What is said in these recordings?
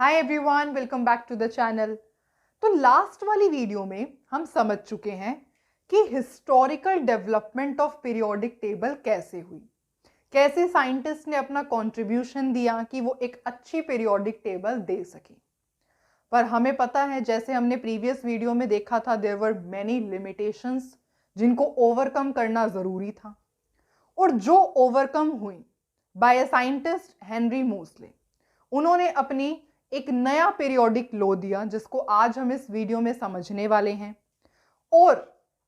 Hi everyone, welcome back to the channel. तो last वाली video में हम समझ चुके हैं कि historical development of periodic table कैसे हुई, कैसे साइंटिस्ट ने अपना कंट्रीब्यूशन दिया कि वो एक अच्छी पीरियोडिक टेबल दे सके। पर हमें पता है, जैसे हमने प्रीवियस वीडियो में देखा था, देयर वर मेनी लिमिटेशंस जिनको ओवरकम करना ज़रूरी था, और जो ओवरकम हुई bye a scientist Henry Mosle. उन्होंने अपनी एक नया पीरियोडिक लॉ दिया जिसको आज हम इस वीडियो में समझने वाले हैं। और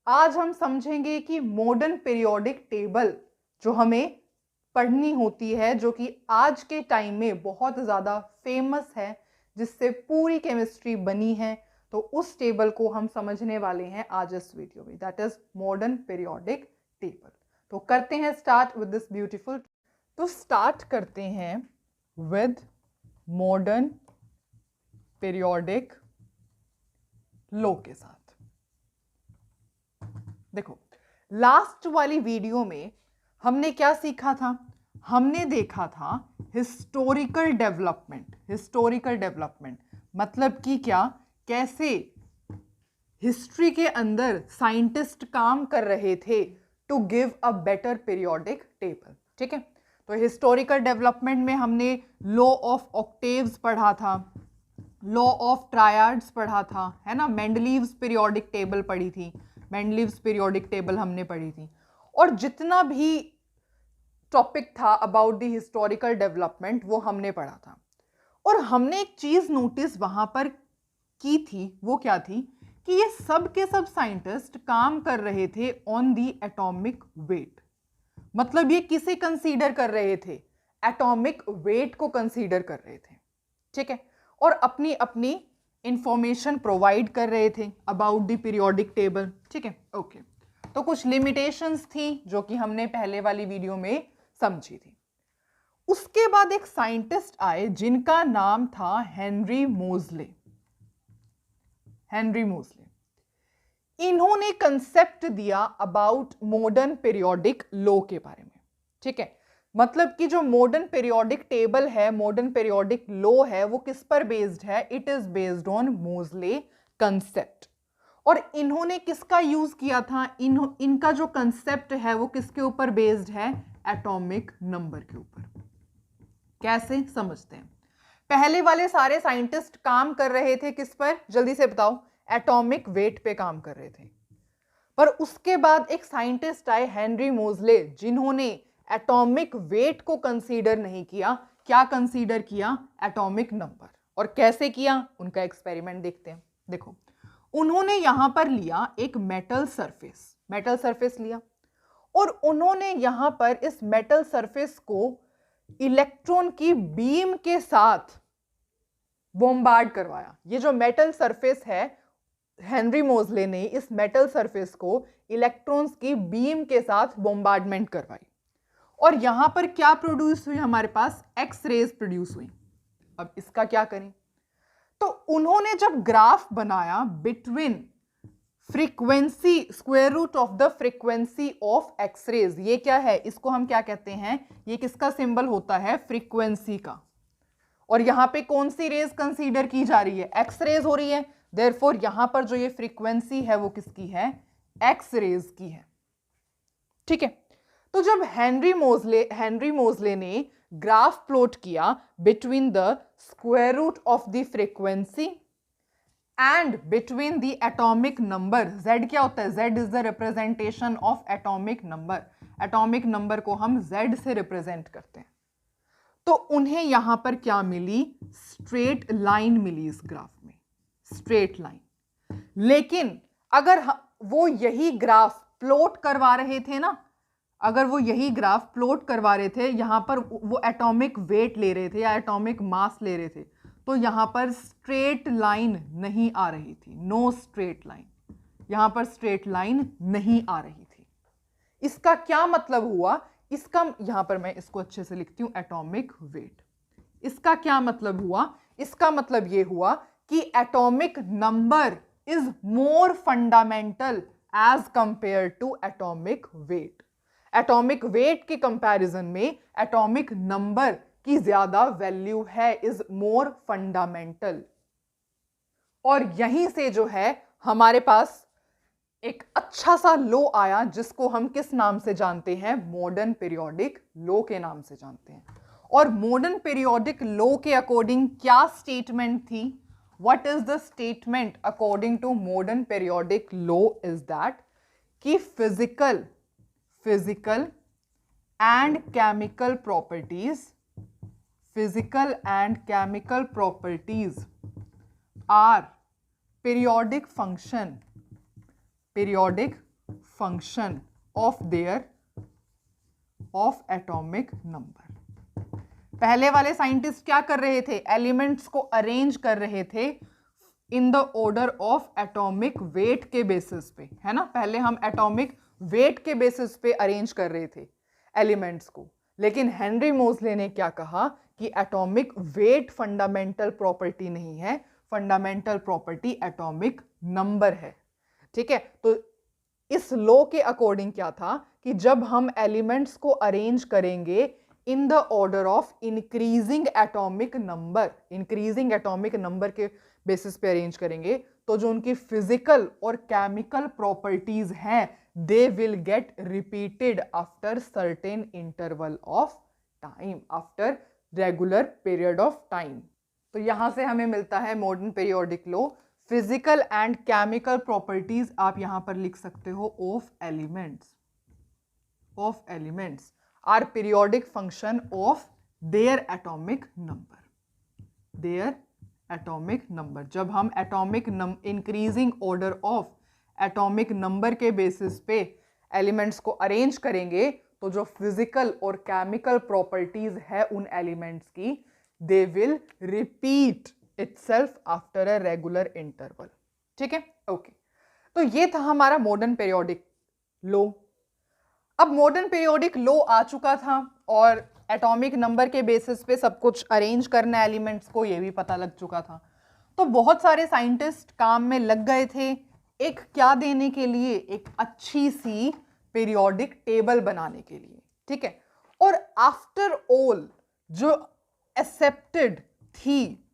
आज हम समझेंगे कि मॉडर्न पीरियोडिक टेबल जो हमें पढ़नी होती है, जो कि आज के टाइम में बहुत ज़्यादा फेमस है, जिससे पूरी केमिस्ट्री बनी है, तो उस टेबल को हम समझने वाले हैं आज इस वीडियो में, that is modern periodic table. तो करते हैं स्टार्ट विद दिस ब्यूटीफुल। तो स्टार्ट करते हैं विद मॉडर्न पीरियोडिक लॉ के साथ। देखो, लास्ट वाली वीडियो में हमने क्या सीखा था? हमने देखा था हिस्टोरिकल डेवलपमेंट। हिस्टोरिकल डेवलपमेंट मतलब कि क्या, कैसे हिस्ट्री के अंदर साइंटिस्ट काम कर रहे थे to give a better periodic table. ठीक है, तो हिस्टोरिकल डेवलपमेंट में हमने लॉ ऑफ ऑक्टेव्स पढ़ा था, लॉ ऑफ ट्रायड्स पढ़ा था, है ना। मेंडलीव्स पीरियोडिक टेबल पढ़ी थी, मेंडलीव्स पीरियोडिक टेबल हमने पढ़ी थी। और जितना भी टॉपिक था अबाउट द हिस्टोरिकल डेवलपमेंट वो हमने पढ़ा था। और हमने एक चीज नोटिस वहां पर की थी, वो क्या थी कि ये सब के सब साइंटिस्ट काम कर रहे थे ऑन द एटॉमिक वेट। मतलब ये किसे कंसीडर कर रहे थे? एटॉमिक वेट को कंसीडर कर रहे थे। ठीक है, और अपनी अपनी इंफॉर्मेशन प्रोवाइड कर रहे थे अबाउट द पीरियोडिक टेबल। ठीक है, ओके। तो कुछ लिमिटेशंस थी जो कि हमने पहले वाली वीडियो में समझी थी। उसके बाद एक साइंटिस्ट आए जिनका नाम था हेनरी मोजले। हेनरी मोजले, इन्होंने कंसेप्ट दिया अबाउट मॉडर्न पीरियोडिक लॉ के बारे में। ठीक है, मतलब कि जो मॉडर्न पीरियोडिक टेबल है, मॉडर्न पीरियोडिक लॉ है, वो किस पर बेस्ड है? इट इज बेस्ड ऑन मोजले कंसेप्ट। और इन्होंने किसका यूज किया था? इनका जो कंसेप्ट है वो किसके ऊपर बेस्ड है? एटॉमिक नंबर के ऊपर। कैसे समझते हैं? पहले वाले सारे साइंटिस्ट काम कर रहे थे किस पर? जल्दी से बताओ। एटॉमिक वेट पे काम कर रहे थे। पर उसके बाद एक साइंटिस्ट आए हेनरी मोजले, जिन्होंने एटॉमिक वेट को कंसीडर नहीं किया। क्या कंसीडर किया? Atomic number. और कैसे किया? उनका एक्सपेरिमेंट देखते हैं। देखो, उन्होंने यहां पर लिया एक मेटल सरफेस लिया, और उन्होंने यहां पर इस मेटल सरफेस को इलेक्ट्रॉन की बीम के साथ बॉम्बार्ड करवाया। ये जो मेटल सरफेस है, हेनरी मोजले ने इस मेटल सरफेस को इलेक्ट्रॉन्स की बीम के साथ बॉम्बार्डमेंट करवाई, और यहां पर क्या प्रोड्यूस हुई? हमारे पास एक्स रेज प्रोड्यूस हुई। अब इसका क्या करें? तो उन्होंने जब ग्राफ बनाया between frequency, square root of the frequency of X rays, ये क्या है? इसको हम क्या कहते हैं? ये किसका सिंबल होता है? फ्रीक्वेंसी का। और यहां पे कौन सी रेज कंसीडर की जा रही है? एक्स रेज हो रही है। देयरफॉर यहां पर जो ये फ्रीक्वेंसी है वो किसकी है? एक्स रेज की है। ठीक है, तो जब हेनरी मोजले ने ग्राफ प्लॉट किया between the square root of the frequency and between the atomic number, z क्या होता है? z is the representation of atomic number. Atomic number को हम z से रिप्रेजेंट करते हैं। तो उन्हें यहां पर क्या मिली? स्ट्रेट लाइन मिली इस ग्राफ में, स्ट्रेट लाइन। लेकिन अगर वो यही ग्राफ प्लॉट करवा रहे थे ना, अगर वो यही ग्राफ प्लॉट करवा रहे थे, यहां पर वो एटॉमिक वेट ले रहे थे या एटॉमिक मास ले रहे थे, तो यहां पर स्ट्रेट लाइन नहीं आ रही थी। नो स्ट्रेट लाइन, यहां पर स्ट्रेट लाइन नहीं आ रही थी। इसका क्या मतलब हुआ? इसका, यहां पर मैं इसको अच्छे से लिखती हूं, एटॉमिक वेट। इसका क्या मतलब हुआ? इसका मतलब यह हुआ कि atomic number is more fundamental as compare to atomic weight. Atomic weight के कंपैरिजन में एटॉमिक नंबर की ज्यादा वैल्यू है, इज मोर फंडामेंटल। और यहीं से जो है हमारे पास एक अच्छा सा लो आया जिसको हम किस नाम से जानते हैं, मॉडर्न पीरियोडिक लो के नाम से जानते हैं। और मॉडर्न पीरियोडिक लो के अकॉर्डिंग क्या स्टेटमेंट थी, what is the statement according to modern periodic law is that कि physical and chemical properties are periodic function of atomic number। पहले वाले साइंटिस्ट क्या कर रहे थे, एलिमेंट्स को अरेंज कर रहे थे इन the order of atomic weight के बेसिस पे, है ना। पहले हम एटॉमिक वेट के बेसिस पे अरेंज कर रहे थे एलिमेंट्स को, लेकिन हेनरी मोज़ले ने क्या कहा कि एटॉमिक वेट फंडामेंटल प्रॉपर्टी नहीं है, फंडामेंटल प्रॉपर्टी एटॉमिक नंबर है। ठीक है, तो इस लॉ के अकॉर्डिंग क्या था कि जब हम एलिमेंट्स को अरेंज करेंगे in the order of increasing atomic number के बेसिस पे अरेंज करेंगे, तो जो उनकी फिजिकल और केमिकल प्रॉपर्टीज हैं they will get repeated after certain interval of time, after regular period of time. तो यहां से हमें मिलता है modern periodic law, physical and chemical properties आप यहां पर लिख सकते हो of elements are periodic function of their atomic number. जब हम atomic increasing order of atomic number के बेसिस पे एलिमेंट्स को अरेंज करेंगे, तो जो फिजिकल और केमिकल प्रॉपर्टीज है उन एलिमेंट्स की, they will repeat itself after a regular interval। ठीक है, ओके। तो ये था हमारा मॉडर्न पीरियोडिक लो। अब मॉडर्न पीरियोडिक लो आ चुका था और एटॉमिक नंबर के बेसिस पे सब कुछ अरेंज करना एलिमेंट्स को, ये भी पता लग चुका था। तो बहुत सारे साइंटिस्ट काम में लग गए थे एक क्या देने के लिए, एक अच्छी सी पीरियोडिक टेबल बनाने के लिए। ठीक है, और आफ्टर ऑल जो एक्सेप्टेड थी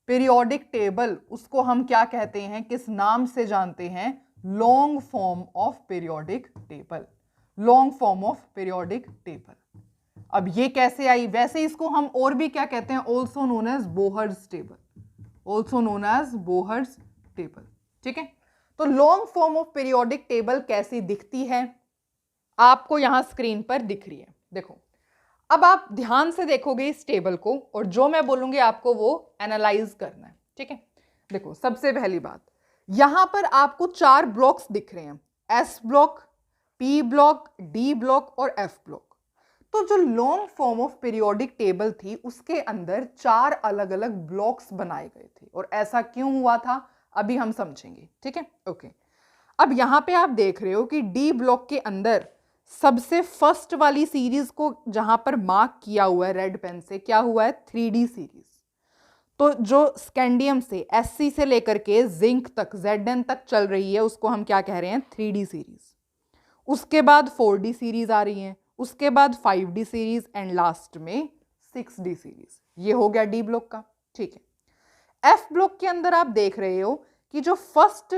पीरियोडिक टेबल, उसको हम क्या कहते हैं, किस नाम से जानते हैं, long form of periodic table. अब ये कैसे आई, वैसे इसको हम और भी क्या कहते हैं, also known as Bohr's table. ठीक है, तो long form of periodic table कैसी दिखती है आपको यहां स्क्रीन पर दिख रही है। देखो, अब आप ध्यान से देखोगे इस टेबल को और जो मैं बोलूंगी आपको वो एनालाइज करना है। ठीक है, देखो सबसे पहली बात, यहां पर आपको 4 ब्लॉक्स दिख रहे हैं, S block, P block, D block और एफ ब्लॉक। तो जो long form of periodic table थी उसके अंदर 4 अलग अलग ब्लॉक्स बनाए गए थे, और ऐसा क्यों हुआ था अभी हम समझेंगे। ठीक है, ओके। अब यहां पे आप देख रहे हो कि डी ब्लॉक के अंदर सबसे फर्स्ट वाली सीरीज को जहां पर मार्क किया हुआ है रेड पेन से, क्या हुआ है, 3D सीरीज। तो जो स्कैंडियम से Sc से लेकर के जिंक तक Zn तक चल रही है उसको हम क्या कह रहे हैं, 3D सीरीज। उसके बाद 4D सीरीज आ रही है, उसके बाद 5D सीरीज एंड लास्ट में 6D सीरीज। ये हो गया डी ब्लॉक का। ठीक है, एफ ब्लॉक के अंदर आप देख रहे हो कि जो फर्स्ट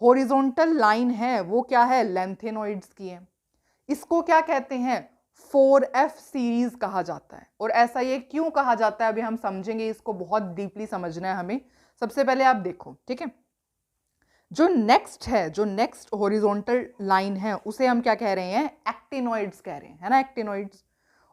हॉरिजॉन्टल लाइन है वो क्या है, लेंथेनॉइड्स की है। इसको क्या कहते हैं, 4F सीरीज कहा जाता है। और ऐसा ये क्यों कहा जाता है अभी हम समझेंगे, इसको बहुत डीपली समझना है हमें। सबसे पहले आप देखो, ठीक है, जो नेक्स्ट हॉरिजॉन्टल लाइन है उसे हम क्या कह रहे हैं, एक्टिनॉइड्स कह रहे हैं, है ना, एक्टिनॉइड्स।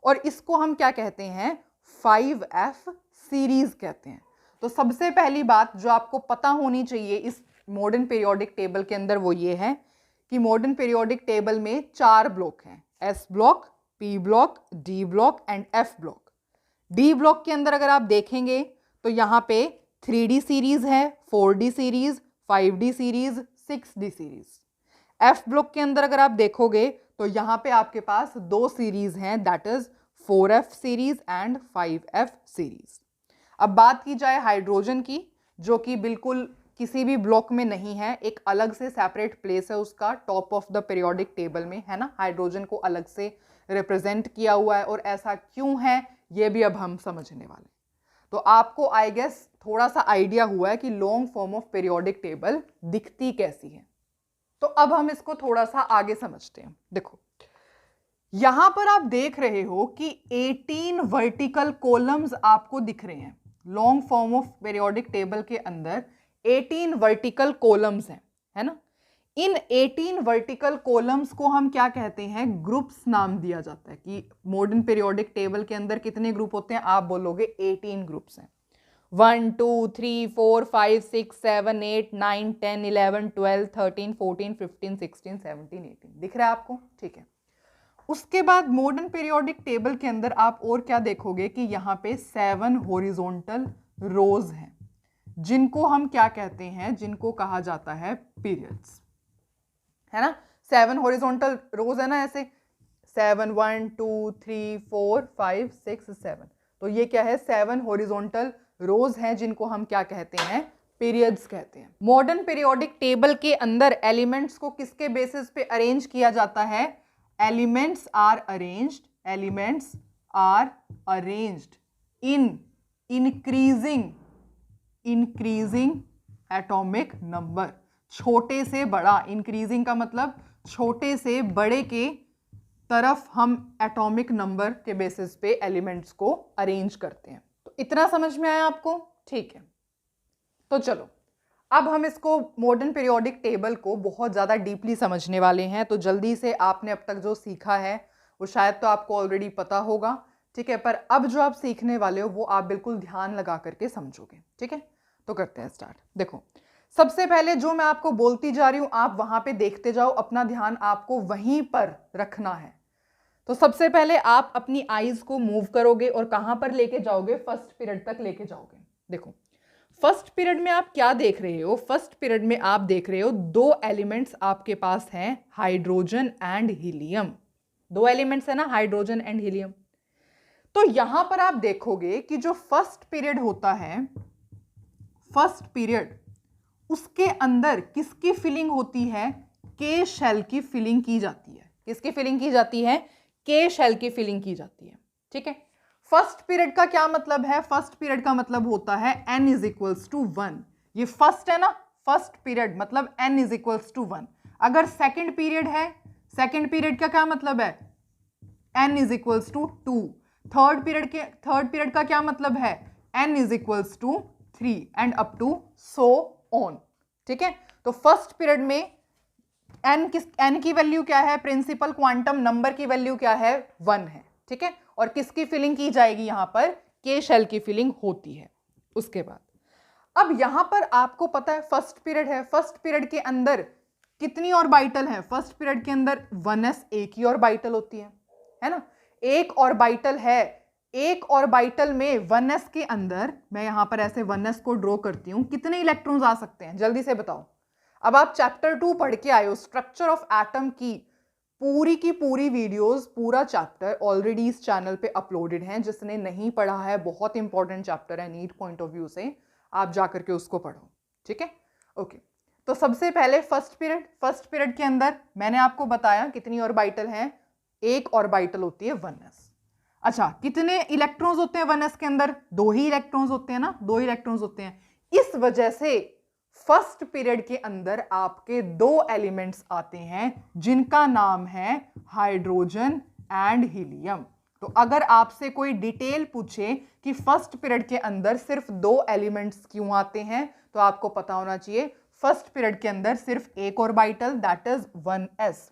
और इसको हम क्या कहते हैं, 5F सीरीज कहते हैं। तो सबसे पहली बात जो आपको पता होनी चाहिए इस मॉडर्न पीरियोडिक टेबल के अंदर वो ये है कि मॉडर्न पीरियोडिक टेबल में 4 ब्लॉक हैं, S block, P block, D block and F block. D block के अंदर अगर आप देखेंगे तो यहाँ पे 3D सीरीज है, 4D series, 5D series, 6D series. F block के अंदर अगर आप देखोगे तो यहाँ पे आपके पास 2 सीरीज हैं, that is 4F series and 5F series. अब बात की जाए हाइड्रोजन की, जो कि बिल्कुल किसी भी ब्लॉक में नहीं है, एक अलग से सेपरेट प्लेस है उसका top of the periodic table में, है ना। हाइड्रोजन को अलग से रिप्रेजेंट किया हुआ है, और ऐसा क्यों है ये भी अब हम समझने वाले। तो आपको आई गेस थोड़ा सा आइडिया हुआ है कि long form of periodic table दिखती कैसी है। तो अब हम इसको थोड़ा सा आगे समझते हैं। देखो यहां पर आप देख रहे हो कि 18 वर्टिकल कॉलम्स आपको दिख रहे हैं। Long form of periodic table के अंदर 18 वर्टिकल कॉलम्स हैं, है ना। इन 18 वर्टिकल कॉलम्स को हम क्या कहते हैं, ग्रुप्स नाम दिया जाता है। कि मॉडर्न पीरियोडिक टेबल के अंदर कितने ग्रुप होते हैं, आप बोलोगे 18 ग्रुप्स हैं। 1 2 3 4 5 6 7 8 9 10 11 12 13 14 15 16 17 18 दिख रहा है आपको, ठीक है। उसके बाद मॉडर्न पीरियोडिक टेबल के अंदर आप और क्या देखोगे कि यहाँ पे 7 हॉरिजॉन्टल रोज हैं, जिनको हम क्या कहते हैं, जिनको कहा जाता है पीरियड्स, है ना। 7 हॉरिजॉन्टल रोज है ना, ऐसे 7 1 2 3 4 5 6 7। तो ये क्या है, 7 हॉरिजॉन्टल रोज हैं जिनको हम क्या कहते हैं, पीरियड्स कहते हैं। मॉडर्न पीरियोडिक टेबल के अंदर एलिमेंट्स को किसके बेसिस पे अरेंज किया जाता है, elements are arranged in increasing atomic number. छोटे से बड़ा, इंक्रीजिंग का मतलब छोटे से बड़े के तरफ हम एटॉमिक नंबर के बेसिस पे एलिमेंट्स को अरेंज करते हैं। तो इतना समझ में आया आपको, ठीक है। तो चलो अब हम इसको मॉडर्न पीरियोडिक टेबल को बहुत ज़्यादा डीपली समझने वाले हैं। तो जल्दी से आपने अब तक जो सीखा है वो शायद तो आपको ऑलरेडी पता होगा, ठीक है, पर अब जो आप सीखने वाले हो वो आप बिल्कुल ध्यान लगा करके समझोगे, ठीक है। तो करते हैं स्टार्ट। देखो सबसे पहले जो मैं आपको बोलती जा रही हूँ आप वहां पे देखते जाओ, अपना ध्यान आपको वहीं पर रखना है। तो सबसे पहले आप अपनी आईज को मूव करोगे और कहां पर लेके जाओगे, फर्स्ट पीरियड तक लेके जाओगे। देखो फर्स्ट पीरियड में आप क्या देख रहे हो, फर्स्ट पीरियड में आप देख रहे हो 2 एलिमेंट्स आपके पास हैं, हाइड्रोजन एंड हीलियम। 2 एलिमेंट्स है ना, हाइड्रोजन एंड हीलियम। तो यहां पर आप देखोगे कि जो फर्स्ट पीरियड होता है, फर्स्ट पीरियड उसके अंदर किसकी फिलिंग होती है, के शेल की फिलिंग की जाती है। किसकी फिलिंग की जाती है, के शेल की फिलिंग की जाती है, ठीक है। फर्स्ट पीरियड का क्या मतलब है, फर्स्ट पीरियड का मतलब होता है n इज इक्वल्स टू 1। ये फर्स्ट है ना, फर्स्ट पीरियड मतलब n इज इक्वल्स टू 1। अगर सेकंड पीरियड है, सेकंड पीरियड का क्या मतलब है, n is equals to 2। Third period का क्या मतलब है, n is equals to 3 and up to so on, ठीक है। तो फर्स्ट पीरियड में n की वैल्यू क्या है, प्रिंसिपल क्वांटम नंबर की वैल्यू क्या है, 1 है, ठीक है। और किसकी फिलिंग की जाएगी, यहां पर के शेल की फिलिंग होती है। उसके बाद अब यहां पर आपको पता है फर्स्ट पीरियड है, फर्स्ट पीरियड के अंदर कितनी ऑर्बिटल है, फर्स्ट पीरियड के अंदर 1s एक ही ऑर्बिटल होती है ना, एक ऑर्बिटल है। एक ऑर्बिटल में 1s के अंदर, मैं यहां पर ऐसे 1s को ड्रॉ करती हूं, कितने इलेक्ट्रॉन्स आ सकते हैं, जल्दी से बताओ। अब आप चैप्टर 2 पढ़ के आए हो, स्ट्रक्चर ऑफ एटम की पूरी वीडियोस, पूरा चैप्टर ऑलरेडी इस चैनल पे अपलोडेड हैं। जिसने नहीं पढ़ा है, बहुत इंपॉर्टेंट चैप्टर है नीट पॉइंट ऑफ व्यू से, आप जाकर के उसको पढ़ो, ठीक है। ओके, तो सबसे पहले फर्स्ट पीरियड के अंदर मैंने आपको बताया कितनी ऑर्बिटल हैं, एक ऑर्बिटल होती है 1s। अच्छा, कितने इलेक्ट्रॉन्स होते हैं 1s के अंदर, 2 ही इलेक्ट्रॉन्स होते हैं ना, 2 इलेक्ट्रॉन्स होते हैं। इस वजह से फर्स्ट पीरियड के अंदर आपके 2 एलिमेंट्स आते हैं जिनका नाम है हाइड्रोजन एंड हीलियम। तो अगर आपसे कोई डिटेल पूछे कि फर्स्ट पीरियड के अंदर सिर्फ 2 एलिमेंट्स क्यों आते हैं, तो आपको पता होना चाहिए फर्स्ट पीरियड के अंदर सिर्फ एक ऑर्बिटल, दैट इज 1s।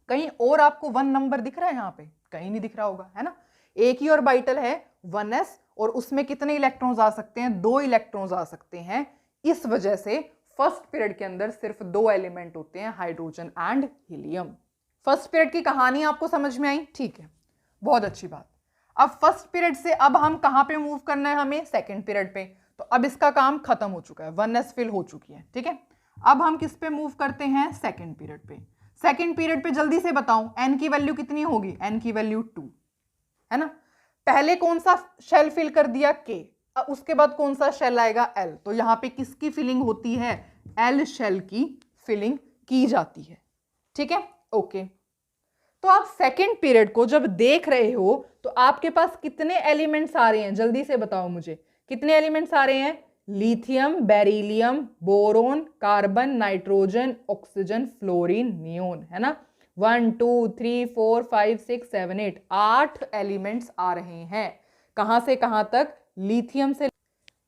कहीं और आपको 1 नंबर दिख रहा है यहां पे, कहीं नहीं दिख रहा होगा, है ना। एक ही ऑर्बिटल है 1s और उसमें कितने इलेक्ट्रॉन्स आ सकते हैं, 2 इलेक्ट्रॉन्स आ सकते हैं। इस वजह से फर्स्ट पीरियड के अंदर सिर्फ 2 एलिमेंट होते हैं, hydrogen and helium. First period की कहानी आपको समझ में आई, ठीक है, बहुत अच्छी बात। अब फर्स्ट पीरियड से अब हम कहां पे मूव करना है, हमें सेकंड पीरियड पे। तो अब इसका काम खत्म हो चुका है, 1s फिल हो चुकी है, ठीक है। अब हम किस पे मूव करते हैं, सेकंड पीरियड पे। सेकंड पीरियड पे जल्दी से बताओ n की वैल्यू कितनी होगी, n की वैल्यू 2, है ना। पहले कौन सा शेल फिल कर दिया, k, उसके बाद कौन सा शेल आएगा, L। तो यहां पे किसकी फिलिंग होती है, L शेल की फिलिंग की जाती है, ठीक है। ओके, तो आप सेकंड पीरियड को जब देख रहे हो तो आपके पास कितने एलिमेंट्स आ रहे हैं, जल्दी से बताओ मुझे, कितने एलिमेंट्स आ रहे हैं? Lithium, beryllium, boron, carbon, nitrogen, oxygen, fluorine, neon, है ना। 1 2 3 4 5 6 7 8 8 एलिमेंट्स आ रहे हैं। कहां से कहां तक? लिथियम से,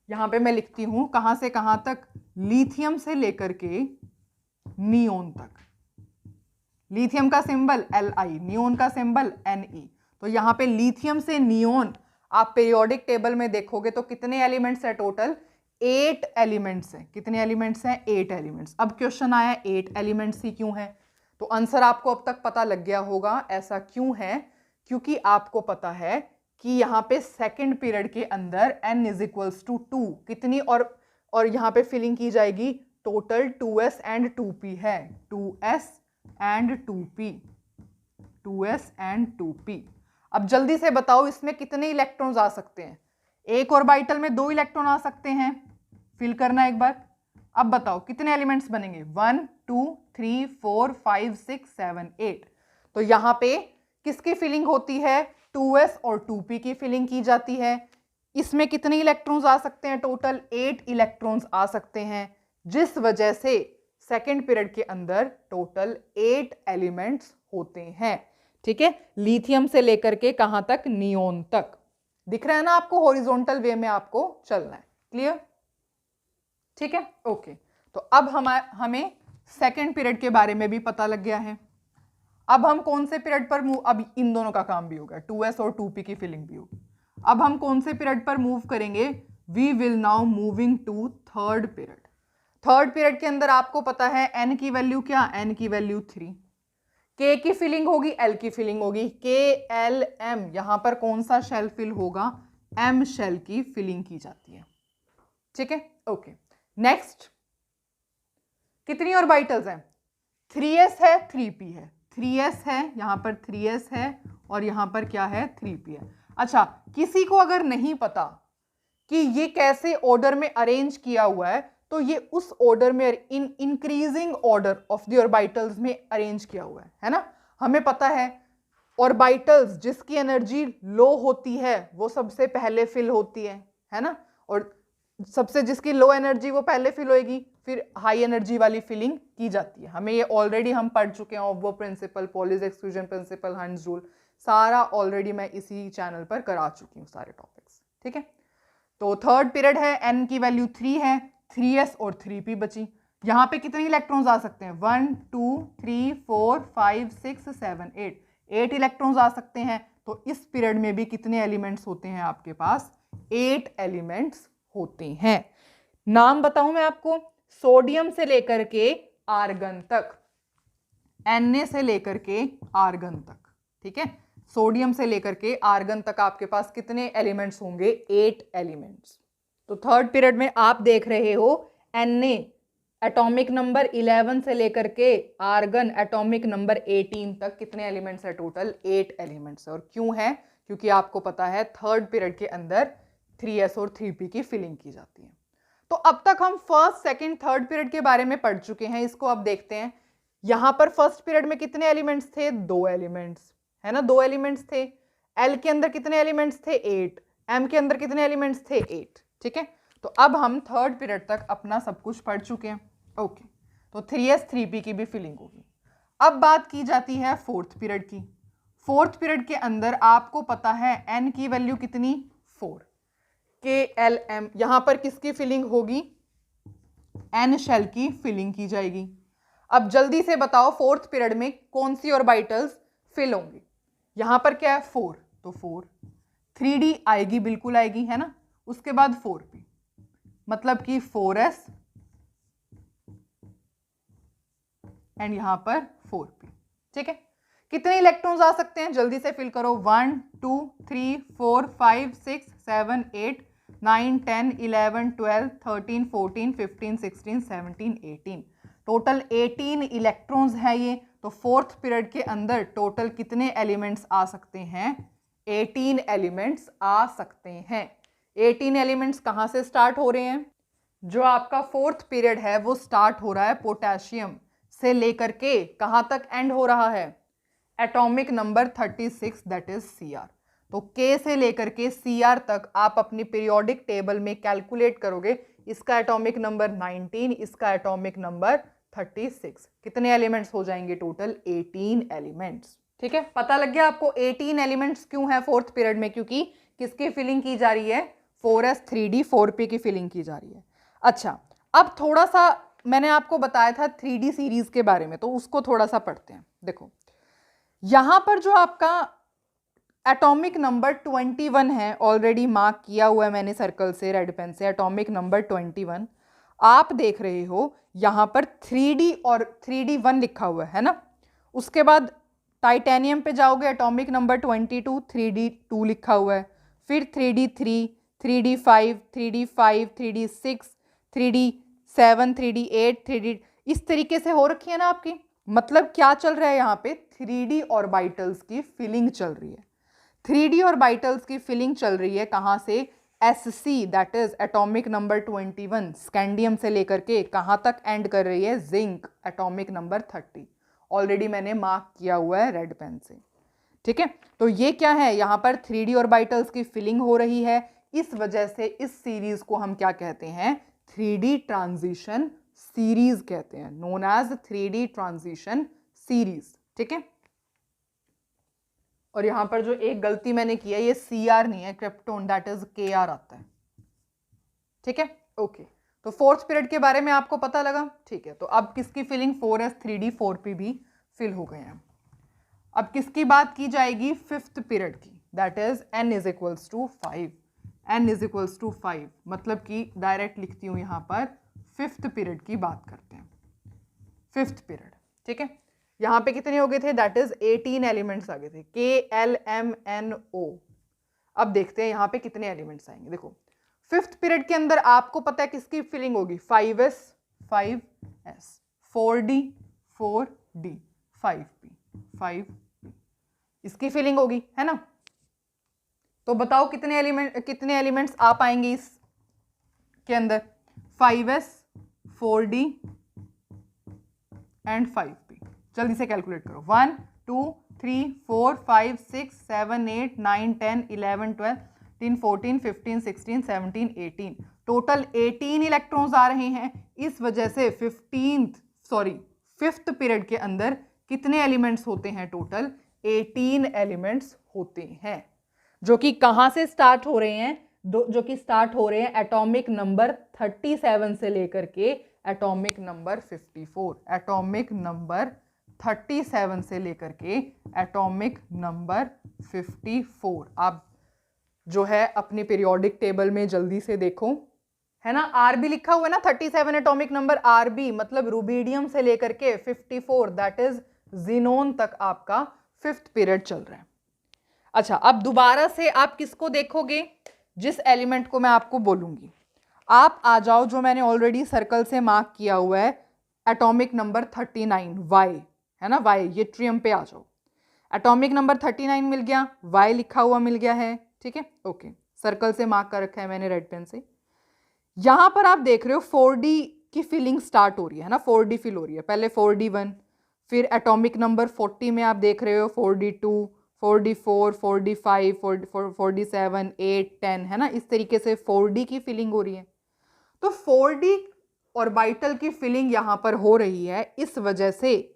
यहां पे मैं लिखती हूं कहां से कहां तक, लिथियम से लेकर के नियोन तक। लिथियम का सिंबल Li, नियोन का सिंबल Ne। तो यहां पे लिथियम से नियोन आप पीरियोडिक टेबल में देखोगे तो कितने एलिमेंट्स है टोटल? 8 एलिमेंट्स हैं। कितने एलिमेंट्स हैं? 8 एलिमेंट्स। अब क्वेश्चन आया 8 एलिमेंट्स ही क्यों है? तो आंसर आपको अब तक पता लग गया होगा ऐसा क्यों है, क्योंकि आपको पता है कि यहाँ पे सेकंड पीरियड के अंदर n इज इक्वल्स टू 2 कितनी और यहाँ पे फिलिंग की जाएगी टोटल 2s एंड 2p है, 2s and 2p, 2s and 2p। अब जल्दी से बताओ इसमें कितने इलेक्ट्रॉन्स आ सकते हैं? एक ऑर्बिटल में 2 इलेक्ट्रॉन आ सकते हैं, फिल करना एक बार। अब बताओ कितने एलिमेंट्स बनेंगे? 1 2 3 4 5 6 7 8। तो यहां पे किसकी फिलिंग होती है? 2s और 2p की फिलिंग की जाती है। इसमें कितने इलेक्ट्रॉन्स आ सकते हैं? टोटल 8 इलेक्ट्रॉन्स आ सकते हैं, जिस वजह से सेकेंड पीरियड के अंदर टोटल 8 एलिमेंट्स होते हैं। ठीक है, लिथियम से लेकर के कहां तक? नियोन तक। दिख रहा है ना आपको? हॉरिजॉन्टल वे में आपको चलना है। क्लियर? ठीक है, ओके। तो अब हमें सेकेंड पीरियड के बारे में भी पता लग गया है। अब हम कौन से पीरियड पर मूव, अब इन दोनों का काम भी होगा, 2s और 2p की फिलिंग भी होगी। अब हम कौन से पीरियड पर मूव करेंगे? We will now moving to third period. Third period के अंदर आपको पता है n की वैल्यू क्या? n की वैल्यू 3। k की फिलिंग होगी, l की फिलिंग होगी, KLM। यहां पर कौन सा शेल फिल होगा? m शेल की फिलिंग की जाती है। ठीक है, ओके। नेक्स्ट, कितनी ऑर्बिटल्स हैं? 3s है, 3p है। 3s है, यहां पर 3s है और यहां पर क्या है? 3p है। अच्छा, किसी को अगर नहीं पता कि ये कैसे ऑर्डर में अरेंज किया हुआ है, तो ये उस ऑर्डर में in increasing order of the orbitals में अरेंज किया हुआ है ना। हमें पता है ऑर्बिटल्स जिसकी एनर्जी लो होती है वो सबसे पहले फिल होती है ना, और सबसे जिसकी लो एनर्जी वो पहले फिल होएगी, फिर हाई एनर्जी वाली फिलिंग की जाती है। हमें ये ऑलरेडी हम पढ़ चुके हैं, ऑब्बो प्रिंसिपल, पॉलीज एक्सक्लूजन प्रिंसिपल, हंस रूल, सारा ऑलरेडी मैं इसी चैनल पर करा चुकी हूँ सारे टॉपिक्स। ठीक है, तो थर्ड पीरियड है, n की वैल्यू 3 है, 3s और 3p बची। यहाँ पे कितने इलेक्ट्रॉन्स आ सकते हैं? 1 2 3 4 5 6 7 8 8 इलेक्ट्रॉन्स आ सकते हैं। तो इस पीरियड में भी कितने एलिमेंट्स होते हैं आपके पास? 8 एलिमेंट्स होते हैं। नाम बताऊं मैं आपको, सोडियम से लेकर के आर्गन तक, Na से लेकर के आर्गन तक। ठीक है, सोडियम से लेकर के आर्गन तक आपके पास कितने एलिमेंट्स होंगे? 8 एलिमेंट्स। तो थर्ड पीरियड में आप देख रहे हो Na एटॉमिक नंबर 11 से लेकर के आर्गन एटॉमिक नंबर 18 तक कितने एलिमेंट्स है? Total 8 elements. और क्यों है? क्योंकि आपको पता है थर्ड पीरियड के अंदर 3s और 3p की फिलिंग की जाती है। तो अब तक हम फर्स्ट सेकंड थर्ड पीरियड के बारे में पढ़ चुके हैं। इसको अब देखते हैं, यहां पर फर्स्ट पीरियड में कितने एलिमेंट्स थे? 2 एलिमेंट्स, है ना, 2 एलिमेंट्स थे। L के अंदर कितने एलिमेंट्स थे? 8। M के अंदर कितने एलिमेंट्स थे? 8। ठीक है, तो अब हम थर्ड पीरियड तक अपना सब कुछ पढ़ चुके हैं। ओके, तो 3s 3p की भी फिलिंग होगी। अब बात की जाती है फोर्थ पीरियड की। फोर्थ पीरियड के अंदर आपको पता है n की वैल्यू कितनी? 4। KLM, यहां पर किसकी फिलिंग होगी? n शेल की फिलिंग की जाएगी। अब जल्दी से बताओ फोर्थ पीरियड में कौन सी ऑर्बिटल्स फिल होंगी? यहां पर क्या है? 4, तो 4। 3d आएगी, बिल्कुल आएगी, है ना। उसके बाद 4p, मतलब कि 4s एंड यहां पर 4p। ठीक है, कितने इलेक्ट्रॉन्स आ सकते हैं? जल्दी से फिल करो। 1 2 3 4 5 6 7 8 9 10 11 12 13 14 15 16 17 18। टोटल 18 इलेक्ट्रॉन्स है ये। तो फोर्थ पीरियड के अंदर टोटल कितने एलिमेंट्स आ सकते हैं? 18 एलिमेंट्स आ सकते हैं। 18 एलिमेंट्स कहां से स्टार्ट हो रहे हैं? जो आपका फोर्थ पीरियड है वो स्टार्ट हो रहा है पोटेशियम से लेकर के कहां तक एंड हो रहा है? Atomic number 36 that is Cr। तो K से लेकर के Cr तक आप अपनी पीरियोडिक टेबल में कैलकुलेट करोगे, इसका एटॉमिक नंबर 19, इसका एटॉमिक नंबर 36। कितने एलिमेंट्स हो जाएंगे टोटल? 18 एलिमेंट्स। ठीक है, पता लग गया आपको 18 एलिमेंट्स क्यों है फोर्थ पीरियड में? क्योंकि किसकी फिलिंग की जा रही है? 4s 3d 4p की फिलिंग की जा रही है। अच्छा, अब थोड़ा सा मैंने आपको बताया था 3D सीरीज के बारे में, तो उसको थोड़ा सा पढ़ते हैं। देखो यहां पर जो आपका एटॉमिक नंबर 21 है, ऑलरेडी मार्क किया हुआ है मैंने सर्कल से, रेड पेन से, एटॉमिक नंबर 21 आप देख रहे हो यहां पर 3D और 3D1 लिखा हुआ है ना। उसके बाद टाइटेनियम पे जाओगे, एटॉमिक नंबर 22 3D2 लिखा हुआ है, फिर 3D3 3D5 3D5 3D6 3D7 3D8 3D, इस तरीके से हो रखी है ना आपकी। मतलब क्या चल रहा है यहाँ पे? 3D ऑर्बिटल्स की फिलिंग चल रही है। 3D ऑर्बिटल्स की फिलिंग चल रही है कहाँ से? Sc that is atomic number 21 scandium से लेकर के कहाँ तक एंड कर रही है? Zinc atomic number 30। ऑलरेडी मैंने मार्क किया हुआ है रेड पेन से। ठीक है, तो ये क्या है? यहाँ पर 3D ऑर्बिटल्स की फिलिंग हो रही है, इस वजह से इस सीरीज को हम क्या कहते हैं? 3D ट्रांजिशन सीरीज कहते हैं, known as 3D transition series. ठीक है, और यहां पर जो एक गलती मैंने की है, ये Cr नहीं है, क्रिप्टोन दैट इज Kr आता है। ठीक है, ओके। तो फोर्थ पीरियड के बारे में आपको पता लगा। ठीक है, तो अब किसकी फिलिंग? 4s 3D 4p भी फिल हो गए हैं। अब किसकी बात की जाएगी? फिफ्थ पीरियड की, that is n is equals to 5। n is equals to 5 मतलब कि डायरेक्ट लिखती हूं यहां पर, फिफ्थ पीरियड की बात करते हैं। फिफ्थ पीरियड, ठीक है, यहाँ पे कितने हो गए थे? दैट इज 18 एलिमेंट्स आ गए थे, KLMNO। अब देखते हैं यहाँ पे कितने एलिमेंट्स आएंगे। देखो फिफ्थ पीरियड के अंदर आपको पता है किसकी फिलिंग होगी? 5s 5s 4d 4d 5p 5p, इसकी फिलिंग होगी, है ना। तो बताओ कितने एलिमेंट्स आ पाएंगे इस के अंदर? 5s 4d and 5p। जल्दी से कैलकुलेट करो। 1 2 3 4 5 6 7 8 9 10 11 12 13 14 15 16 17 18, टोटल 18 इलेक्ट्रॉन्स आ रहे हैं। इस वजह से फिफ्थ पीरियड के अंदर कितने एलिमेंट्स होते हैं? टोटल 18 एलिमेंट्स होते हैं, जो कि कहां से स्टार्ट हो रहे हैं? जो कि स्टार्ट हो रहे हैं एटॉमिक नंबर 37 से लेकर के एटॉमिक नंबर 54। एटॉमिक नंबर 37 से लेकर के एटॉमिक नंबर 54। आप जो है अपनी पीरियोडिक टेबल में जल्दी से देखो, है ना, Rb लिखा हुआ है ना, 37 एटॉमिक नंबर Rb, मतलब रुबीडियम से लेकर के 54 दैट इज जीनोन तक आपका फिफ्थ पीरियड चल रहा है। अच्छा, अब दोबारा से आप किसको देखोगे? जिस एलिमेंट को मैं आपको बोलूंगी, आप आ जाओ, जो मैंने ऑलरेडी सर्कल से मार्क किया हुआ है, एटॉमिक नंबर 39 Y, है ना, Y, ये ट्रियम पे आ जाओ। एटॉमिक नंबर 39 मिल गया, Y लिखा हुआ मिल गया है। ठीक है, ओके, सर्कल से मार्क कर रखा है मैंने रेड पेन से। यहां पर आप देख रहे हो 4D की फिलिंग स्टार्ट हो रही है ना, 4D फिल हो रही है। पहले 4D1, फिर एटॉमिक नंबर 40 में आप देख रहे हो 4D2 4D4 4D5 4D7 8 10, है ना, इस तरीके से 4D की फिलिंग हो रही है। तो 4D ऑर्बिटल की फिलिंग यहां पर हो रही है, इस वजह से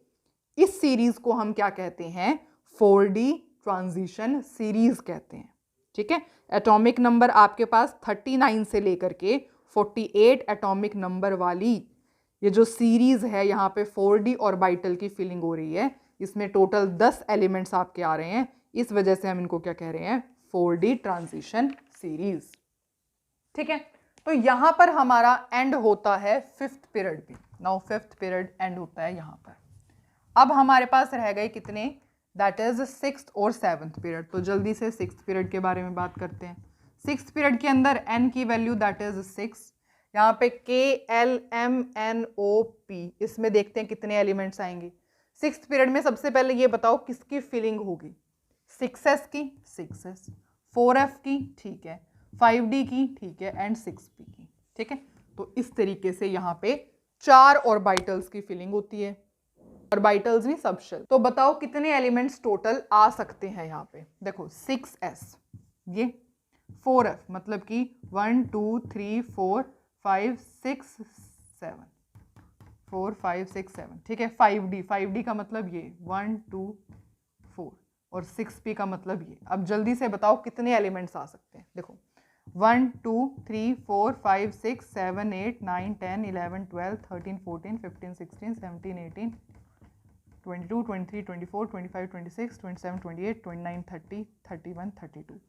इस सीरीज को हम क्या कहते हैं? 4D ट्रांजिशन सीरीज कहते हैं। ठीक है, एटॉमिक नंबर आपके पास 39 से लेकर के 48 एटॉमिक नंबर वाली ये जो सीरीज है, यहाँ पे 4D ऑर्बिटल की फिलिंग हो रही है। इसमें टोटल 10 एलिमेंट्स आपके आ रहे हैं, इस वजह से हम इनको क्या कह रहे हैं? 4D transition series. ठीक है, तो यहां पर हमारा एंड होता है फिफ्थ पीरियड भी। नाउ फिफ्थ पीरियड एंड होता है यहां पर। अब हमारे पास रह गए कितने? दैट इज सिक्स्थ और सेवंथ पीरियड। तो जल्दी से सिक्स्थ पीरियड के बारे में बात करते हैं। सिक्स्थ पीरियड के अंदर एन की वैल्यू दैट इज 6। यहाँ पे KLMNOP, इसमें देखते हैं कितने एलिमेंट्स आएंगे। सिक्स्थ पीरियड में सबसे पहले ये बताओ किसकी फिलिंग होगी? 6s की, 6s, 4f की, ठीक है, 5d की, ठीक है, एंड 6p की। ठीक है, तो इस तरीके से यहाँ पे 4 ऑर्बिटल्स की फिलिंग होती है। ऑर्बिटल्स नहीं, सब शेल। तो बताओ कितने एलिमेंट्स टोटल आ सकते हैं यहाँ पे। देखो 6s, ये 4f, मतलब कि 1 2 3 4 5 6 7, 4 5 6 7, ठीक है। 5d, 5d का मतलब ये 1 2 4 और 6p का मतलब ये। अब जल्दी से बताओ कितने एलिमेंट्स आ सकते हैं। देखो 1 2 3 4 5 6 7 8 9 10 11 12 13 14 15 16 17 18 22 23 24 25 26 27 28 29 30 31 32,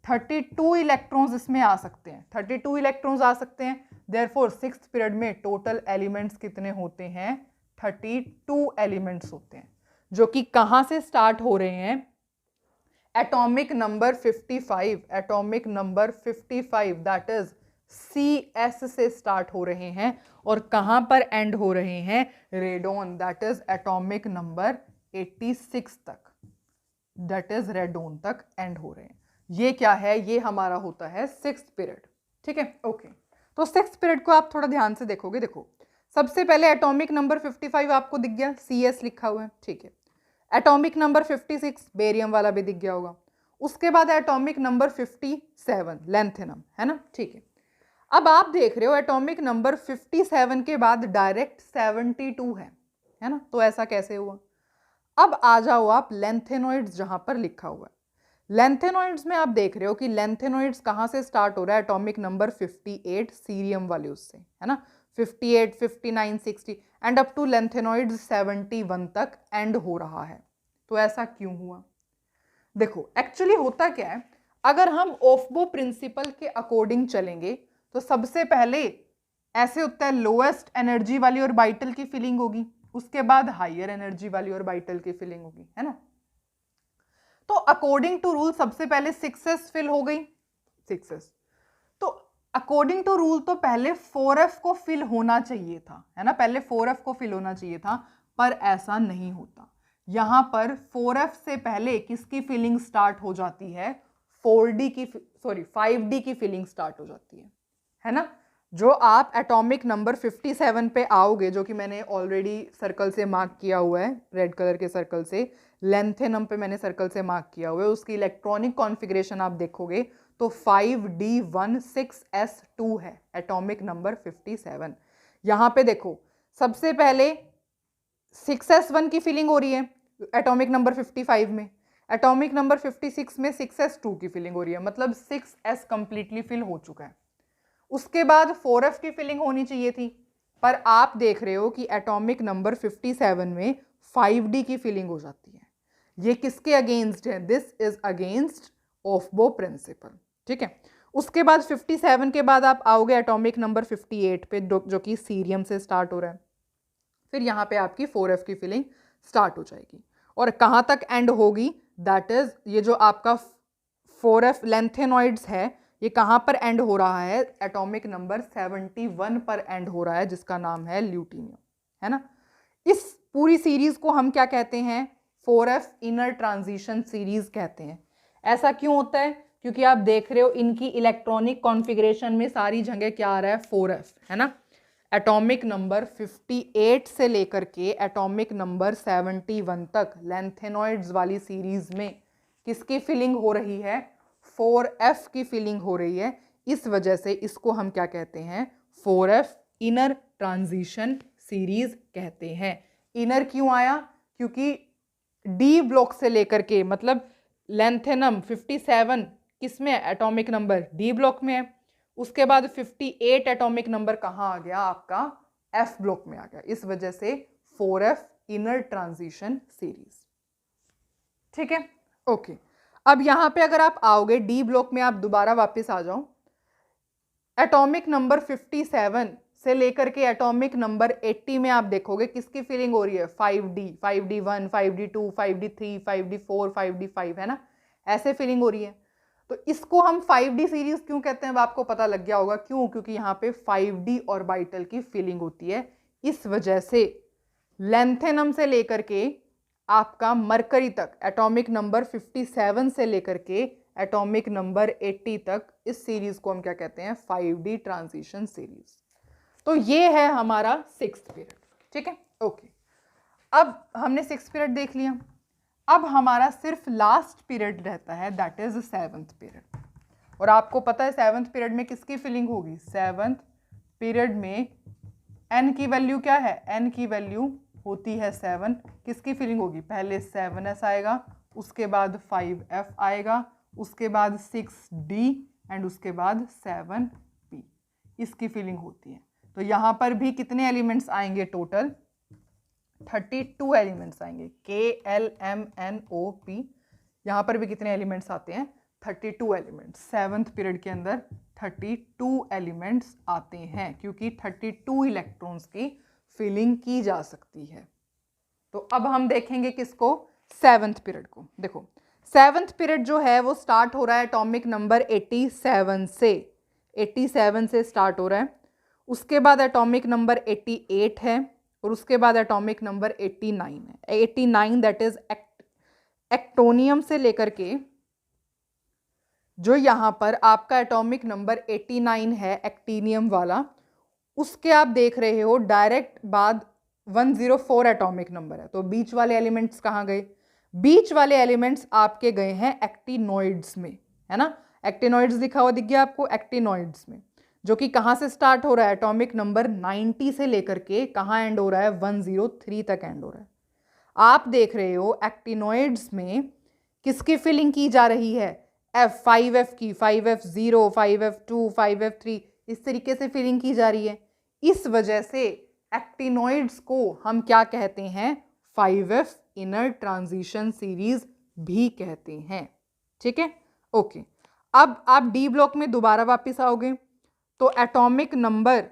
32 इलेक्ट्रॉन्स इसमें आ सकते हैं। 32 इलेक्ट्रॉन्स आ सकते हैं। देयरफॉर सिक्स्थ पीरियड में टोटल एलिमेंट्स कितने होते हैं? 32 एलिमेंट्स होते हैं, जो कि कहां से स्टार्ट हो रहे हैं? Atomic number 55, atomic number 55 that is CS से स्टार्ट हो रहे हैं और कहां पर एंड हो रहे हैं? Radon, that is atomic number 86 तक, दैट इज रेडोन तक एंड हो रहे हैं। ये क्या है? ये हमारा होता है सिक्स्थ पीरियड, ठीक है। ओके, तो सिक्स्थ पीरियड को आप थोड़ा ध्यान से देखोगे। देखो सबसे पहले एटॉमिक नंबर 55 आपको दिख गया, CS लिखा हुआ है, ठीक है। एटॉमिक नंबर 56 बेरियम वाला भी दिख गया होगा। उसके बाद एटॉमिक नंबर 57 लैंथेनम, है ना, ठीक है। अब आप देख रहे हो एटॉमिक नंबर 57 के बाद डायरेक्ट 72 है ना, तो ऐसा कैसे हुआ? अब आ जाओ आप लैंथेनॉइड्स जहां पर लिखा हुआ है। लैंथेनॉइड्स में आप देख रहे हो कि लैंथेनॉइड्स कहां से स्टार्ट हो रहा है? एटॉमिक नंबर 58 सीरियम वाले उससे, है ना, 58 59 60 एंड अप टू लैंथेनॉइड्स 71 तक एंड हो रहा है। तो ऐसा क्यों हुआ? देखो एक्चुअली होता क्या है, अगर हम ऑफबो प्रिंसिपल के अकॉर्डिंग चलेंगे तो सबसे पहले ऐसे होता है लोएस्ट एनर्जी वाली ऑर्बिटल की फिलिंग होगी, उसके बाद हायर एनर्जी वाली ऑर्बिटल की फिलिंग होगी, है ना। तो अकॉर्डिंग टू रूल सबसे पहले 6s फिल हो गई, 6s। तो अकॉर्डिंग टू रूल तो पहले 4f को फिल होना चाहिए था, है ना, पहले 4f को फिल होना चाहिए था, पर ऐसा नहीं होता। यहां पर 4f से पहले किसकी फिलिंग स्टार्ट हो जाती है? 4d की, सॉरी 5d की फिलिंग स्टार्ट हो जाती है ना। जो आप एटॉमिक नंबर 57 पे आओगे, जो कि मैंने ऑलरेडी सर्कल से मार्क किया हुआ है, रेड कलर के सर्कल से, लैंथेनम पे मैंने सर्कल से मार्क किया हुआ है, उसकी इलेक्ट्रॉनिक कॉन्फ़िगरेशन आप देखोगे तो 5d16s2 है एटॉमिक नंबर 57। यहां पे देखो सबसे पहले 6s1 की फिलिंग हो रही है एटॉमिक नंबर 55 में, एटॉमिक नंबर 56 में 6s2 की फिलिंग हो रही है, मतलब 6s कंप्लीटली फिल हो चुका है। उसके बाद 4f की फिलिंग होनी चाहिए थी, पर आप देख रहे हो कि एटॉमिक नंबर 57 में 5d की फिलिंग हो जाती है। ये किसके अगेंस्ट है? दिस इज अगेंस्ट ऑफबो प्रिंसिपल, ठीक है। उसके बाद 57 के बाद आप आओगे एटॉमिक नंबर 58 पे, जो कि सीरियम से स्टार्ट हो रहा है। फिर यहाँ पे आपकी 4f की फिलिंग स्टार्ट हो जाएगी और कहाँ तक एंड होगी? दैट इज ये जो आपका 4f लैंथेनॉइड्स है, ये कहाँ पर एंड हो रहा है? एटॉमिक नंबर 71 पर एंड हो रहा है, जिसका नाम है ल्यूटीनियम, है ना। इस पूरी सीरीज को हम क्या कहते हैं? 4f इनर ट्रांजिशन सीरीज कहते हैं। ऐसा क्यों होता है? क्योंकि आप देख रहे हो इनकी इलेक्ट्रॉनिक कॉन्फ़िगरेशन में सारी जगह क्या आ रहा है? 4f, है ना। एटॉमिक नंबर 58 से लेकर के एटॉमिक नंबर 71 तक लैंथेनॉइड्स वाली सीरीज में किसकी फिलिंग हो रही है? 4f की फिलिंग हो रही है। इस वजह से इसको हम क्या कहते हैं? 4f इनर ट्रांजिशन सीरीज कहते हैं। इनर क्यों आया? क्योंकि डी ब्लॉक से लेकर के, मतलब लैंथेनम 57 किसमें है? एटॉमिक नंबर डी ब्लॉक में है। उसके बाद 58 एटॉमिक नंबर कहाँ आ गया? आपका एफ ब्लॉक में आ गया। इस वजह से 4f इनर ट्रांजिशन सीरीज, ठीक है। ओके, अब यहां पे अगर आप आओगे डी ब्लॉक में, आप दोबारा वापस आ जाओ, एटॉमिक नंबर 57 से लेकर के एटॉमिक नंबर 80 में आप देखोगे किसकी फिलिंग हो रही है? 5d, 5d1, 5d2, 5d3, 5d4, 5d5, है ना, ऐसे फिलिंग हो रही है। तो इसको हम 5d सीरीज क्यों कहते हैं? अब आपको पता लग गया होगा क्यों, क्योंकि यहाँ पे 5d ऑर्बिटल की फिलिंग होती है। इस वजह से लैंथेनम से लेकर के आपका मरकरी तक, एटॉमिक नंबर 57 से लेकर के एटॉमिक नंबर 80 तक, इस सीरीज को हम क्या कहते हैं? 5d transition series. तो ये है हमारा सिक्स्थ पीरियड, ठीक है। ओके, अब हमने 6th पीरियड देख लिया, अब हमारा सिर्फ लास्ट पीरियड रहता है, दैट इज 7th पीरियड। और आपको पता है 7th पीरियड में किसकी फिलिंग होगी? 7th पीरियड में n की वैल्यू क्या है? n की वैल्यू होती है 7। किसकी फिलिंग होगी? पहले 7s आएगा, उसके बाद 5f आएगा, उसके बाद 6d एंड उसके बाद 7p, इसकी फिलिंग होती है। तो यहाँ पर भी कितने एलिमेंट्स आएंगे? टोटल 32 एलिमेंट्स आएंगे, KLMNOP। यहाँ पर भी कितने एलिमेंट्स आते हैं? 32 एलिमेंट्स। 7th पीरियड के अंदर 32 एलिमेंट्स आते हैं, क्योंकि 32 इलेक्ट्रॉन्स की फिलिंग की जा सकती है। तो अब हम देखेंगे किसको? 7th पीरियड को। देखो 7th पीरियड जो है वो स्टार्ट हो रहा है एटॉमिक नंबर 87 से, 87 से स्टार्ट हो रहा है। उसके बाद एटॉमिक नंबर 88 है, और उसके बाद एटॉमिक नंबर 89 है। 89 दैट इज एक्टोनियम से लेकर के जो यहाँ पर आपका एटॉमिक नंबर 89 है एक्टीनियम वाला, उसके आप देख रहे हो डायरेक्ट बाद 104 एटॉमिक नंबर है। तो बीच वाले एलिमेंट्स कहाँ गए? बीच वाले एलिमेंट्स आपके गए हैं एक्टिनॉइड्स में, है ना? एक्टिनॉइड्स लिखा हुआ दिख गया आपको, एक्टिनॉइड्स में, जो कि कहाँ से स्टार्ट हो रहा है? एटॉमिक नंबर 90 से लेकर के कहाँ एंड हो रहा है? 103 तक एंड हो रहा है। आप देख रहे हो एक्टिनॉइड्स में किसकी फिलिंग की जा रही है? F5F की, 5F0, 5F2, 5F3, इस तरीके से फिलिंग की जा रही है। इस वजह से एक्टिनॉइड्स को हम क्या कहते हैं? 5F इनर ट्रांजिशन सीरीज भी कहते हैं। ठीक है, ओके। अब आप डी ब्लॉक में दोबारा वापस आओगे तो एटॉमिक नंबर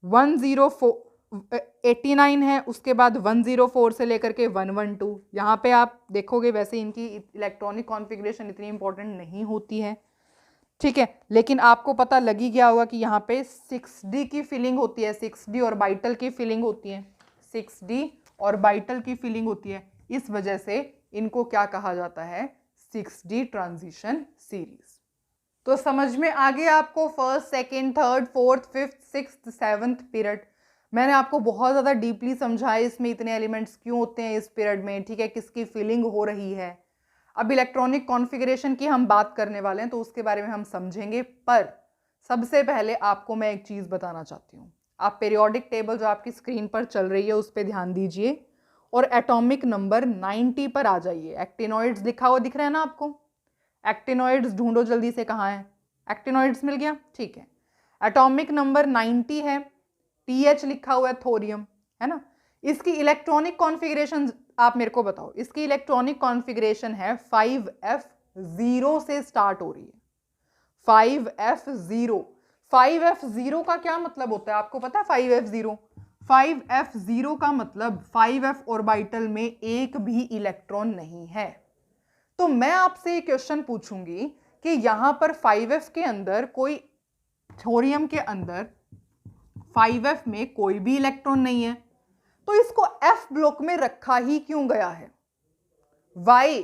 89 है, उसके बाद 104 से लेकर के 112। यहाँ पे आप देखोगे वैसे इनकी इलेक्ट्रॉनिक कॉन्फ़िगरेशन इतनी इंपॉर्टेंट नहीं होती है, ठीक है, लेकिन आपको पता लग ही गया होगा कि यहाँ पे 6d की फिलिंग होती है, 6d ऑर्बिटल की फिलिंग होती है, 6d ऑर्बिटल की फिलिंग होती है। इस वजह से इनको क्या कहा जाता है? 6d transition series. तो समझ में आ गया आपको first, second, third, fourth, fifth, sixth, 7th period. मैंने आपको बहुत ज़्यादा डीपली समझाया इसमें इतने एलिमेंट्स क्यों होते हैं इस पीरियड में, ठीक है, किसकी फिलिंग हो रही है। अब इलेक्ट्रॉनिक कॉन्फ़िगरेशन की हम बात करने वाले हैं तो उसके बारे में हम समझेंगे, पर सबसे पहले आपको मैं एक चीज़ बताना चाहती हूँ। आप पीरियोडिक टेबल जो आपकी स्क्रीन पर चल रही है उस पर ध्यान दीजिए और एटॉमिक नंबर 90 पर आ जाइए। एक्टिनॉइड्स लिखा हुआ दिख रहा है ना आपको? एक्टिनॉइड्स ढूंढो जल्दी से, कहाँ है? एक्टिनॉइड्स मिल गया, ठीक है। एटॉमिक नंबर 90 है, TH लिखा हुआ है, थोरियम, है ना। इसकी इलेक्ट्रॉनिक कॉन्फ़िगरेशन आप मेरे को बताओ। इसकी इलेक्ट्रॉनिक कॉन्फ़िगरेशन है 5F0 से स्टार्ट हो रही है, 5F0। 5F0 का क्या मतलब होता है आपको पता है? 5F0, 5F0 का मतलब 5F ऑर्बिटल में एक भी इलेक्ट्रॉन नहीं है। तो मैं आपसे एक क्वेश्चन पूछूंगी कि यहां पर 5F के अंदर कोई, थोरियम के अंदर 5F में कोई भी इलेक्ट्रॉन नहीं है, तो इसको F ब्लॉक में रखा ही क्यों गया है? Why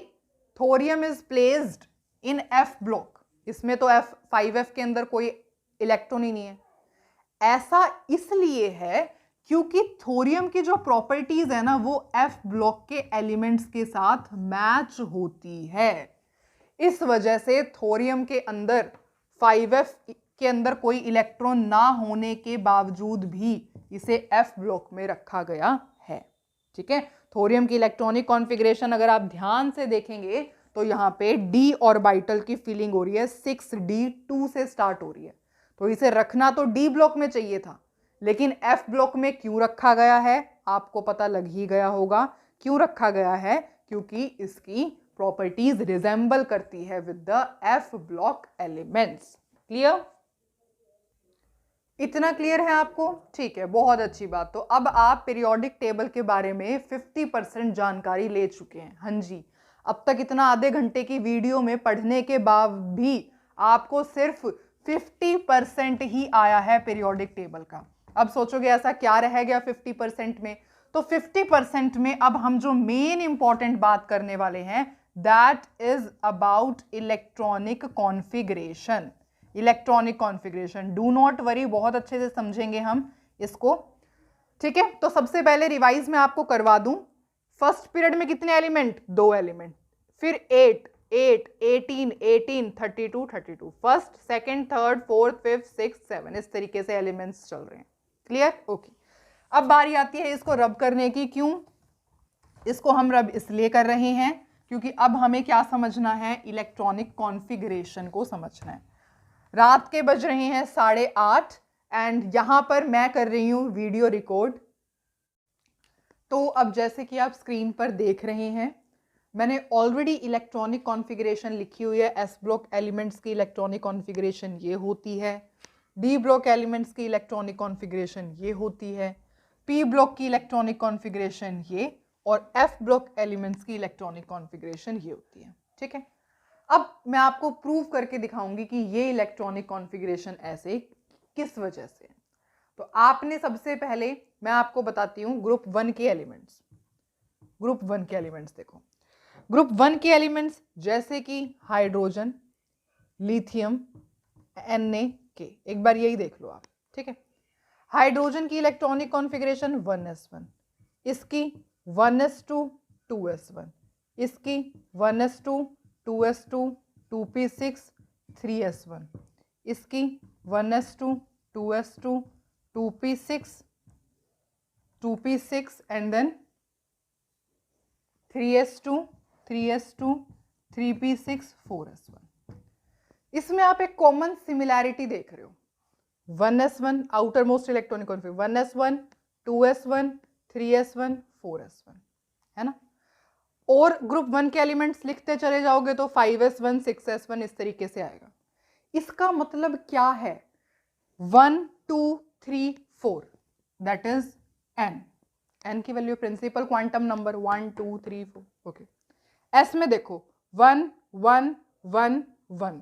thorium is placed in F block? इसमें तो 5F के अंदर कोई इलेक्ट्रॉन ही नहीं है। ऐसा इसलिए है क्योंकि थोरियम की जो प्रॉपर्टीज है ना वो F ब्लॉक के एलिमेंट्स के साथ मैच होती है। इस वजह से थोरियम के अंदर 5F के अंदर कोई इलेक्ट्रॉन ना होने के बावजूद भी इसे F ब्लॉक में रखा गया है, ठीक है। थोरियम की इलेक्ट्रॉनिक कॉन्फ़िगरेशन अगर आप ध्यान से देखेंगे तो यहाँ पे d ऑर्बिटल की फिलिंग हो रही है, 6d2 से स्टार्ट हो रही है, तो इसे रखना तो d ब्लॉक में चाहिए था, लेकिन F ब्लॉक में क्यों रखा गया है आपको पता लग ही गया होगा। क्यों रखा गया है? क्योंकि इसकी प्रॉपर्टीज रिजेंबल करती है with the F block elements. Clear? इतना क्लियर है आपको? ठीक है, बहुत अच्छी बात। तो अब आप पीरियोडिक टेबल के बारे में 50% जानकारी ले चुके हैं। हाँ जी, अब तक इतना आधे घंटे की वीडियो में पढ़ने के बाद भी आपको सिर्फ 50% ही आया है पीरियोडिक टेबल का। अब सोचोगे ऐसा क्या रह गया 50% में? तो 50% में अब हम जो मेन इंपॉर्टेंट बात करने वाले हैं that is about electronic configuration. Electronic configuration, do not worry, बहुत अच्छे से समझेंगे हम इसको, ठीक है। तो सबसे पहले रिवाइज में आपको करवा दूं, फर्स्ट पीरियड में कितने एलिमेंट, 2 एलिमेंट, फिर 8 8 18 18 32 32, first second third fourth fifth six 7, इस तरीके से एलिमेंट्स चल रहे हैं। Clear, okay. अब बारी आती है इसको रब करने की। क्यों इसको हम रब इसलिए कर रहे हैं क्योंकि अब हमें क्या समझना है, इलेक्ट्रॉनिक कॉन्फ़िगरेशन को समझना है। रात के बज रहे हैं 8:30 एंड यहां पर मैं कर रही हूं वीडियो रिकॉर्ड। तो अब जैसे कि आप स्क्रीन पर देख रहे हैं, मैंने ऑलरेडी इलेक्ट्रॉनिक कॉन्फ़िगरेशन लिखी हुई है। एस ब्लॉक एलिमेंट्स की इलेक्ट्रॉनिक कॉन्फ़िगरेशन ये होती है, डी ब्लॉक एलिमेंट्स की इलेक्ट्रॉनिक कॉन्फ़िगरेशन ये होती है, पी ब्लॉक की इलेक्ट्रॉनिक कॉन्फ़िगरेशन ये, और एफ ब्लॉक एलिमेंट्स की इलेक्ट्रॉनिक कॉन्फ़िगरेशन ये होती है। ठीक है, अब मैं आपको प्रूव करके दिखाऊंगी कि ये इलेक्ट्रॉनिक कॉन्फ़िगरेशन ऐसे किस वजह से है। तो आपने सबसे पहले मैं आपको बताती हूँ ग्रुप 1 के एलिमेंट्स। ग्रुप 1 के एलिमेंट्स देखो, ग्रुप 1 के एलिमेंट्स जैसे कि हाइड्रोजन, लिथियम, Na, एक बार यही देख लो आप। ठीक है, हाइड्रोजन की इलेक्ट्रॉनिक कॉन्फ़िगरेशन 1s1, इसकी 1s2 2s1, इसकी 1s2 2s2 2p6 3s1, इसकी 1s2 2s2 2p6 2p6 and then 3s2 3s2 3p6 4s1। इसमें आप एक कॉमन सिमिलैरिटी देख रहे हो, 1s1 outer most electronic configuration 1s1 2s1 3s1 4s1, है ना। और ग्रुप 1 के एलिमेंट्स लिखते चले जाओगे तो 5s1 6s1 इस तरीके से आएगा। इसका मतलब क्या है, 1 2 3 4 दैट इज n की value principal quantum number 1 2 3 4। Okay, s में देखो 1 1 1 1,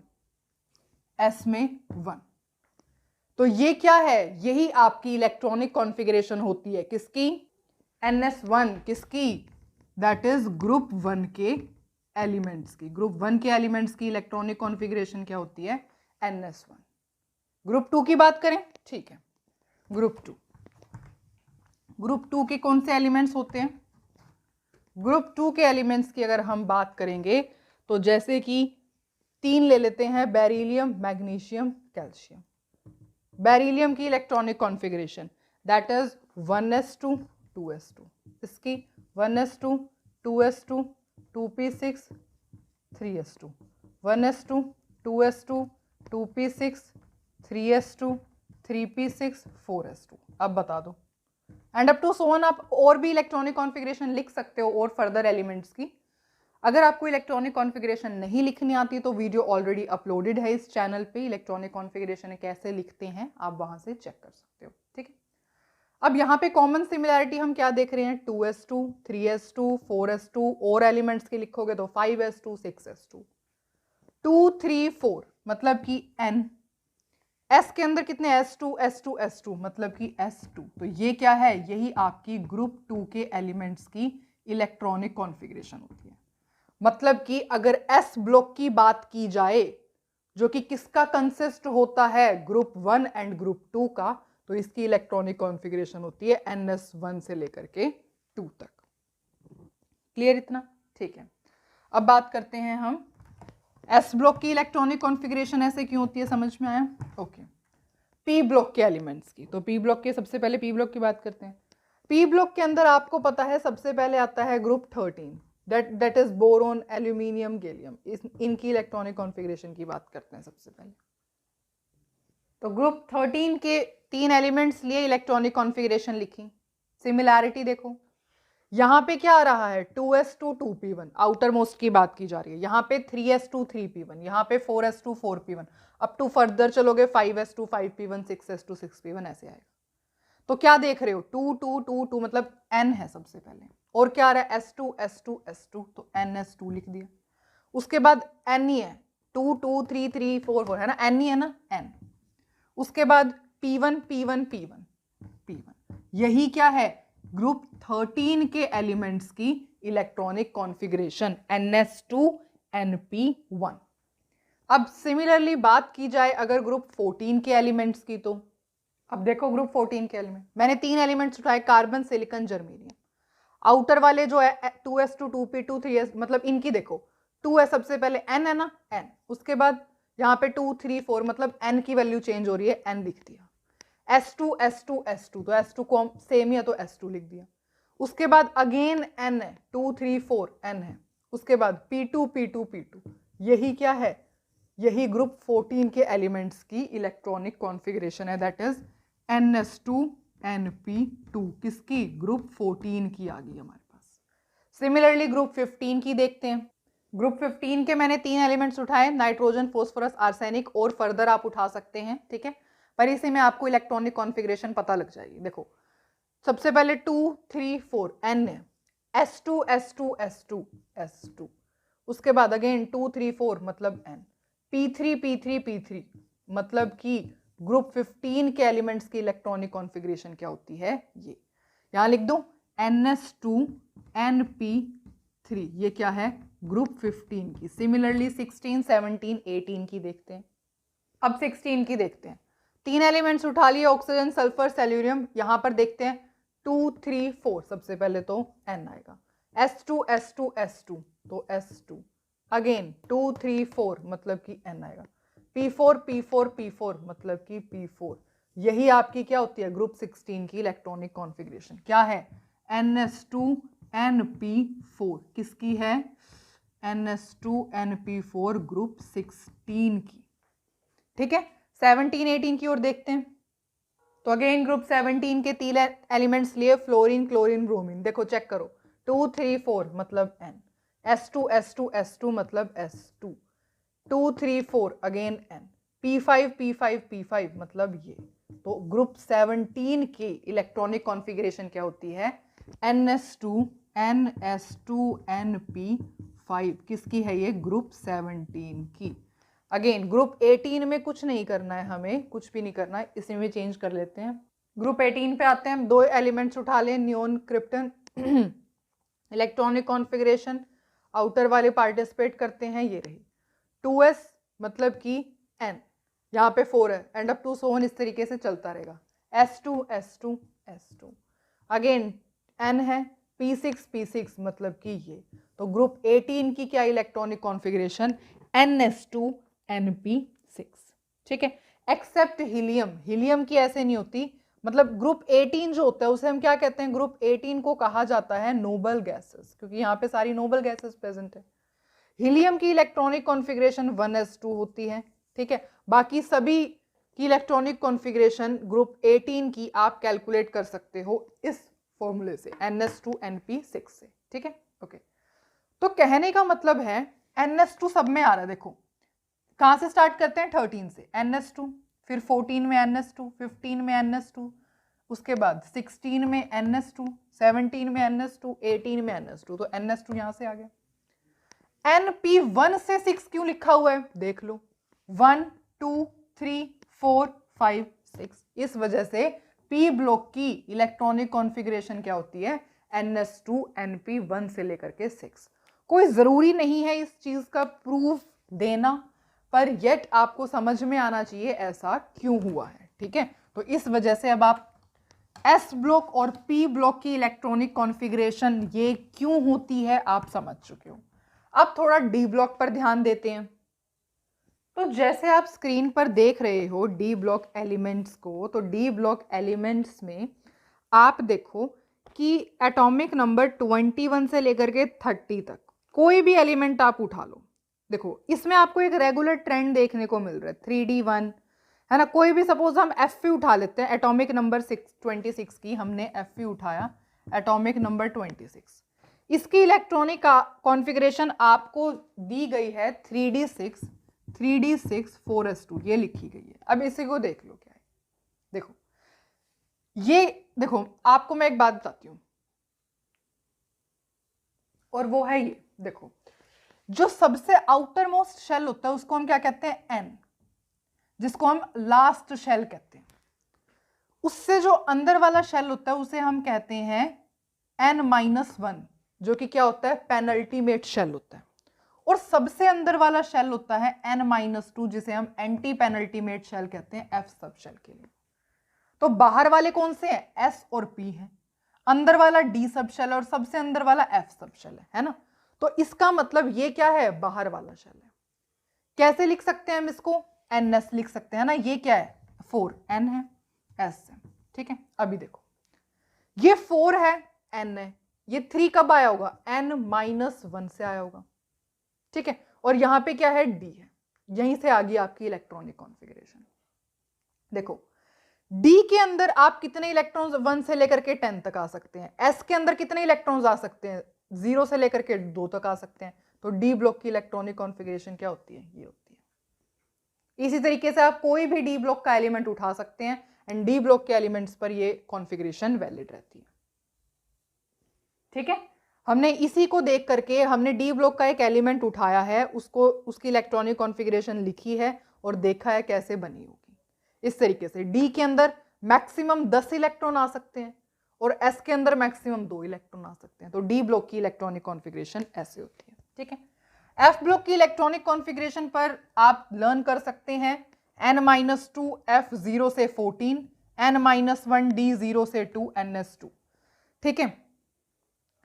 s में 1, तो ये क्या है, यही आपकी इलेक्ट्रॉनिक कॉन्फ़िगरेशन होती है। किसकी, ns1, किसकी, दैट इज ग्रुप 1 के एलिमेंट्स की। ग्रुप 1 के एलिमेंट्स की इलेक्ट्रॉनिक कॉन्फ़िगरेशन क्या होती है, ns1। ग्रुप 2 की बात करें, ठीक है, ग्रुप 2 के कौन से एलिमेंट्स होते हैं। ग्रुप 2 के एलिमेंट्स की अगर हम बात करेंगे तो जैसे कि 3 ले लेते हैं, बेरिलियम, मैग्नीशियम, कैल्शियम। बेरिलियम की electronic configuration that is 1s2 2s2, इसकी 1s2 2s2 2p6 3s2, 1s2 2s2 2p6 3s2 3p6 4s2। अब बता दो, and up to so on. आप और भी इलेक्ट्रॉनिक कॉन्फ़िगरेशन लिख सकते हो और फर्दर एलिमेंट्स की। अगर आपको इलेक्ट्रॉनिक कॉन्फ़िगरेशन नहीं लिखनी आती तो वीडियो ऑलरेडी अपलोडेड है इस चैनल पे, इलेक्ट्रॉनिक कॉन्फ़िगरेशन कैसे लिखते हैं आप वहां से चेक कर सकते हो। ठीक है, अब यहाँ पे कॉमन सिमिलैरिटी हम क्या देख रहे हैं, 2s2 3s2 4s2, और एलिमेंट्स की लिखोगे तो 5s2 6s2 2 3 4, मतलब कि n। s के अंदर कितने, s2 s2 s2, मतलब कि s2। तो ये क्या है, यही आपकी ग्रुप 2 के एलिमेंट्स की इलेक्ट्रॉनिक कॉन्फ़िगरेशन होती है। मतलब कि अगर s ब्लॉक की बात की जाए जो कि किसका कंसिस्ट होता है, ग्रुप 1 एंड ग्रुप 2 का, तो इसकी इलेक्ट्रॉनिक कॉन्फ़िगरेशन होती है ns1 से लेकर के 2 तक। क्लियर इतना, ठीक है। अब बात करते हैं हम एस ब्लॉक की इलेक्ट्रॉनिक कॉन्फ़िगरेशन ऐसे क्यों होती है, समझ में आया। ओके, पी ब्लॉक के एलिमेंट्स की, तो पी ब्लॉक के सबसे पहले पी ब्लॉक की बात करते हैं। पी ब्लॉक के अंदर आपको पता है सबसे पहले आता है group 13, that is boron, aluminium, gallium. इनकी इलेक्ट्रॉनिक कॉन्फ़िगरेशन की बात करते हैं सबसे पहले। तो ग्रुप 13 के 3 एलिमेंट्स लिए इलेक्ट्रॉनिक कॉन्फ़िगरेशन लिखी। सिमिलैरिटी देखो, यहाँ पे क्या आ रहा है, 2s2 2p1, आउटर मोस्ट की बात की जा रही है। यहाँ पे 3s2 3p1, यहाँ पे 4s2 4p1, up to further चलोगे 5s2 5p1 6s2 6p1 ऐसे आएगा। तो क्या देख रहे हो, 2 2 2 2, मतलब n है सबसे पहले, और क्या आ रहा है, s2 s2 s2, तो ns2 लिख दिया। उसके बाद n ही है, 2 2 3 3 4 4, है ना, n ही है ना, n। उसके बाद p1 p1 p1 p1, यही क्या है, ग्रुप 13 के एलिमेंट्स की इलेक्ट्रॉनिक कॉन्फ़िगरेशन ns2 np1। अब सिमिलरली बात की जाए अगर ग्रुप 14 के एलिमेंट्स की, तो अब देखो ग्रुप 14 के एलिमेंट, मैंने 3 एलिमेंट्स उठाए, कार्बन, सिलिकॉन, जर्मेनियम। आउटर वाले जो है 2s2 2p2 3s, मतलब इनकी देखो 2 है सबसे पहले, n है ना, n, उसके बाद यहाँ पे 2 3 4, मतलब n की वैल्यू चेंज हो रही है, n लिख दिया। s2 s2 s2, तो s2 को सेम ही है तो s2 लिख दिया। उसके बाद अगेन n है, 2 3 4 n है। उसके बाद p2 p2 p2, यही क्या है, यही ग्रुप 14 के एलिमेंट्स की इलेक्ट्रॉनिक कॉन्फ़िगरेशन है, दैट इज ns2 np2, किसकी, ग्रुप 14 की आ गई हमारे पास। सिमिलरली ग्रुप 15 की देखते हैं। ग्रुप 15 के मैंने 3 एलिमेंट्स उठाए, नाइट्रोजन, फोस्फोरस, आर्सेनिक, और फर्दर आप उठा सकते हैं, ठीक है, पर इसी में आपको इलेक्ट्रॉनिक कॉन्फ़िगरेशन पता लग जाएगी। देखो सबसे पहले 2 3 4 n है, s2 s2 s2 s2, उसके बाद अगेन 2 3 4 मतलब n, p3 p3 p3, मतलब कि ग्रुप 15 के एलिमेंट्स की इलेक्ट्रॉनिक कॉन्फ़िगरेशन क्या होती है, ये यहां लिख दो ns2 np3, ये क्या है, ग्रुप 15 की। सिमिलरली 16 17 18 की देखते हैं। अब 16 की देखते हैं, 3 एलिमेंट्स उठा लिए, ऑक्सीजन, सल्फर, सेल्यूरियम, यहां पर देखते हैं 2 3 4, सबसे पहले तो n आएगा, s2 s2 s2 तो s2, अगेन 2 3 4 मतलब कि n आएगा, p4 p4 p4 मतलब कि p4, यही आपकी क्या होती है, ग्रुप 16 की इलेक्ट्रॉनिक कॉन्फ़िगरेशन क्या है, ns2 np4, किसकी है, ns2 np4 ग्रुप 16 की, ठीक है। 17 18 की ओर देखते हैं, तो अगेन ग्रुप 17 के 3 एलिमेंट्स लिए, फ्लोरीन, क्लोरीन, ब्रोमीन, देखो चेक करो 2 3 4 मतलब n, s2 s2 s2 मतलब s2, 2 3 4 again n, p5 p5 p5 मतलब ये, तो ग्रुप 17 की इलेक्ट्रॉनिक कॉन्फ़िगरेशन क्या होती है, ns2 ns2 np5, किसकी है ये, ग्रुप 17 की। अगेन ग्रुप 18 में कुछ नहीं करना है, हमें कुछ भी नहीं करना है, इसी में चेंज कर लेते हैं। ग्रुप 18 पे आते हैं, 2 एलिमेंट्स उठा लें, neon, krypton, electronic configuration outer वाले पार्टिसिपेट करते हैं, ये रही 2s मतलब कि n, यहाँ पे 4 है, and up to so on, इस तरीके से चलता रहेगा, s2 s2 s2, again n है, p6 p6 मतलब कि ये, तो ग्रुप 18 की क्या इलेक्ट्रॉनिक कॉन्फ़िगरेशन, ns2 np6, ठीक है, एक्सेप्ट हीलियम, हीलियम की ऐसे नहीं होती, मतलब ग्रुप 18 जो होता है उसे हम क्या कहते हैं, ग्रुप 18 को कहा जाता है नोबल गैसेस, क्योंकि यहाँ पे सारी नोबल गैसेस प्रेजेंट है। हीलियम की इलेक्ट्रॉनिक कॉन्फ़िगरेशन 1s2 होती है, ठीक है, बाकी सभी की इलेक्ट्रॉनिक कॉन्फ़िगरेशन ग्रुप 18 की आप कैलकुलेट कर सकते हो इस फॉर्मूले से, ns2 np6 से, ठीक है, ओके। तो कहने का मतलब है ns2 सब में आ रहा है, देखो कहां से स्टार्ट करते हैं, 13 से ns2, फिर 14 में ns2, 15 में ns2, उसके बाद 16 में ns2, 17 में ns2, 18 में ns2, तो ns2 यहां से आ गया। np1 से 6 क्यों लिखा हुआ है, देख लो, 1 2 3 4 5 6, इस वजह से p ब्लॉक की इलेक्ट्रॉनिक कॉन्फ़िगरेशन क्या होती है, ns2 np1 से लेकर के 6। कोई जरूरी नहीं है इस चीज का प्रूफ देना, पर येट आपको समझ में आना चाहिए ऐसा क्यों हुआ है, ठीक है। तो इस वजह से अब आप s ब्लॉक और p ब्लॉक की इलेक्ट्रॉनिक कॉन्फ़िगरेशन ये क्यों होती है आप समझ चुके हो। अब थोड़ा डी ब्लॉक पर ध्यान देते हैं। तो जैसे आप स्क्रीन पर देख रहे हो डी ब्लॉक एलिमेंट्स को, तो डी ब्लॉक एलिमेंट्स में आप देखो कि एटॉमिक नंबर 21 से लेकर के 30 तक कोई भी एलिमेंट आप उठा लो, देखो इसमें आपको एक रेगुलर ट्रेंड देखने को मिल रहा है, 3d1 है ना, कोई भी सपोज हम Fe उठा लेते हैं, एटॉमिक नंबर 26 की हमने Fe उठाया, एटॉमिक नंबर 26, इसकी इलेक्ट्रॉनिक कॉन्फ़िगरेशन आपको दी गई है 3d6 4s2, ये लिखी गई है। अब इसी को देख लो क्या है, देखो ये देखो आपको मैं एक बात बताती हूं, और वो है ये, देखो जो सबसे आउटर मोस्ट शेल होता है उसको हम क्या कहते हैं, n, जिसको हम लास्ट शेल कहते हैं। उससे जो अंदर वाला शेल होता है उसे हम कहते हैं n-1, जो कि क्या होता है, पेनल्टीमेट शेल होता है। और सबसे अंदर वाला शेल होता है n-2, जिसे हम एंटी पेनल्टीमेट शेल कहते हैं, f सब शेल के लिए। तो बाहर वाले कौन से हैं, s और p हैं। अंदर वाला डी सब शेल और सबसे अंदर वाला एफ सब शेल है ना। तो इसका मतलब ये क्या है, बाहर वाला शेल है। कैसे लिख सकते हैं हम इसको, NS लिख सकते हैं ना। ये क्या है, 4N है, S है, ठीक है। अभी देखो ये 4 है, N है, ये 3 कब आया होगा, N-1 से आया होगा, ठीक है। और यहां पे क्या है, D है, यहीं से आ गई आपकी इलेक्ट्रॉनिक कॉन्फ़िगरेशन। देखो D के अंदर आप कितने इलेक्ट्रॉन्स 1 से लेकर के 10 तक आ सकते हैं, S के अंदर कितने इलेक्ट्रॉन्स आ सकते हैं, 0 से लेकर के 2 तक आ सकते हैं। तो D ब्लॉक की इलेक्ट्रॉनिक कॉन्फ़िगरेशन क्या होती है, ये होती है। इसी तरीके से आप कोई भी D ब्लॉक का एलिमेंट उठा सकते हैं एंड D ब्लॉक के एलिमेंट्स पर ये कॉन्फ़िगरेशन वैलिड रहती है, ठीक है। हमने इसी को देख करके हमने डी ब्लॉक का एक एलिमेंट उठाया है, उसको उसकी इलेक्ट्रॉनिक कॉन्फ़िगरेशन लिखी है और देखा है कैसे बनी होगी। इस तरीके से डी के अंदर मैक्सिमम 10 इलेक्ट्रॉन आ सकते हैं और एस के अंदर मैक्सिमम 2 इलेक्ट्रॉन आ सकते हैं। तो डी ब्लॉक की इलेक्ट्रॉनिक कॉन्फ़िगरेशन ऐसे होती है, ठीक है। एफ ब्लॉक की इलेक्ट्रॉनिक कॉन्फ़िगरेशन पर आप लर्न कर सकते हैं N-2 F 0 से 14, N-1 D 0 से 2 NS2, ठीक है।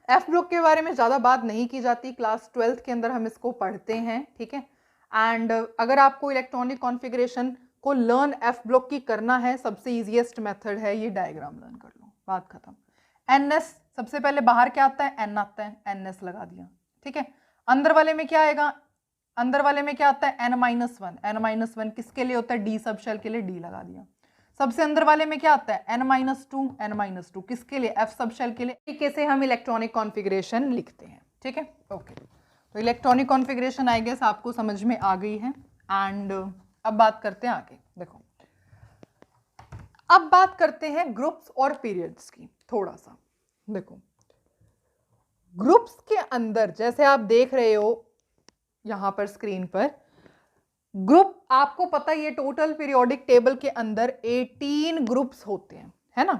एफ ब्लॉक के बारे में ज़्यादा बात नहीं की जाती, क्लास 12th के अंदर हम इसको पढ़ते हैं, ठीक है। एंड अगर आपको इलेक्ट्रॉनिक कॉन्फ़िगरेशन को लर्न एफ ब्लॉक की करना है, सबसे इजीएस्ट मेथड है ये डायग्राम लर्न कर लो, बात खत्म। NS सबसे पहले बाहर क्या आता है, N आता है, NS लगा दिया, ठीक है। अंदर वाले में क्या आएगा, अंदर वाले में क्या आता है, N-1, N-1 किसके लिए होता है, डी सब शेल के लिए, डी लगा दिया। सबसे अंदर वाले में क्या आता है, N-2 किसके लिए, F सब शेल के लिए। तरीके से हम इलेक्ट्रॉनिक कॉन्फ़िगरेशन लिखते हैं, ठीक है, ओके। तो इलेक्ट्रॉनिक कॉन्फ़िगरेशन आई गेस आपको समझ में आ गई है। एंड अब बात करते हैं आगे, देखो अब बात करते हैं ग्रुप्स और पीरियड्स की। थोड़ा सा देखो, ग्रुप्स के अंदर जैसे आप देख रहे हो यहां पर स्क्रीन पर, ग्रुप आपको पता ही है टोटल पीरियोडिक टेबल के अंदर 18 ग्रुप्स होते हैं, है ना।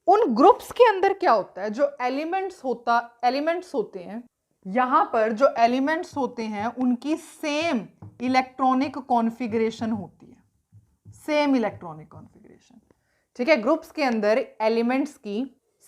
उन ग्रुप्स के अंदर क्या होता है, जो एलिमेंट्स होते हैं, यहां पर जो एलिमेंट्स होते हैं उनकी सेम इलेक्ट्रॉनिक कॉन्फ़िगरेशन होती है, सेम इलेक्ट्रॉनिक कॉन्फ़िगरेशन, ठीक है। ग्रुप्स के अंदर एलिमेंट्स की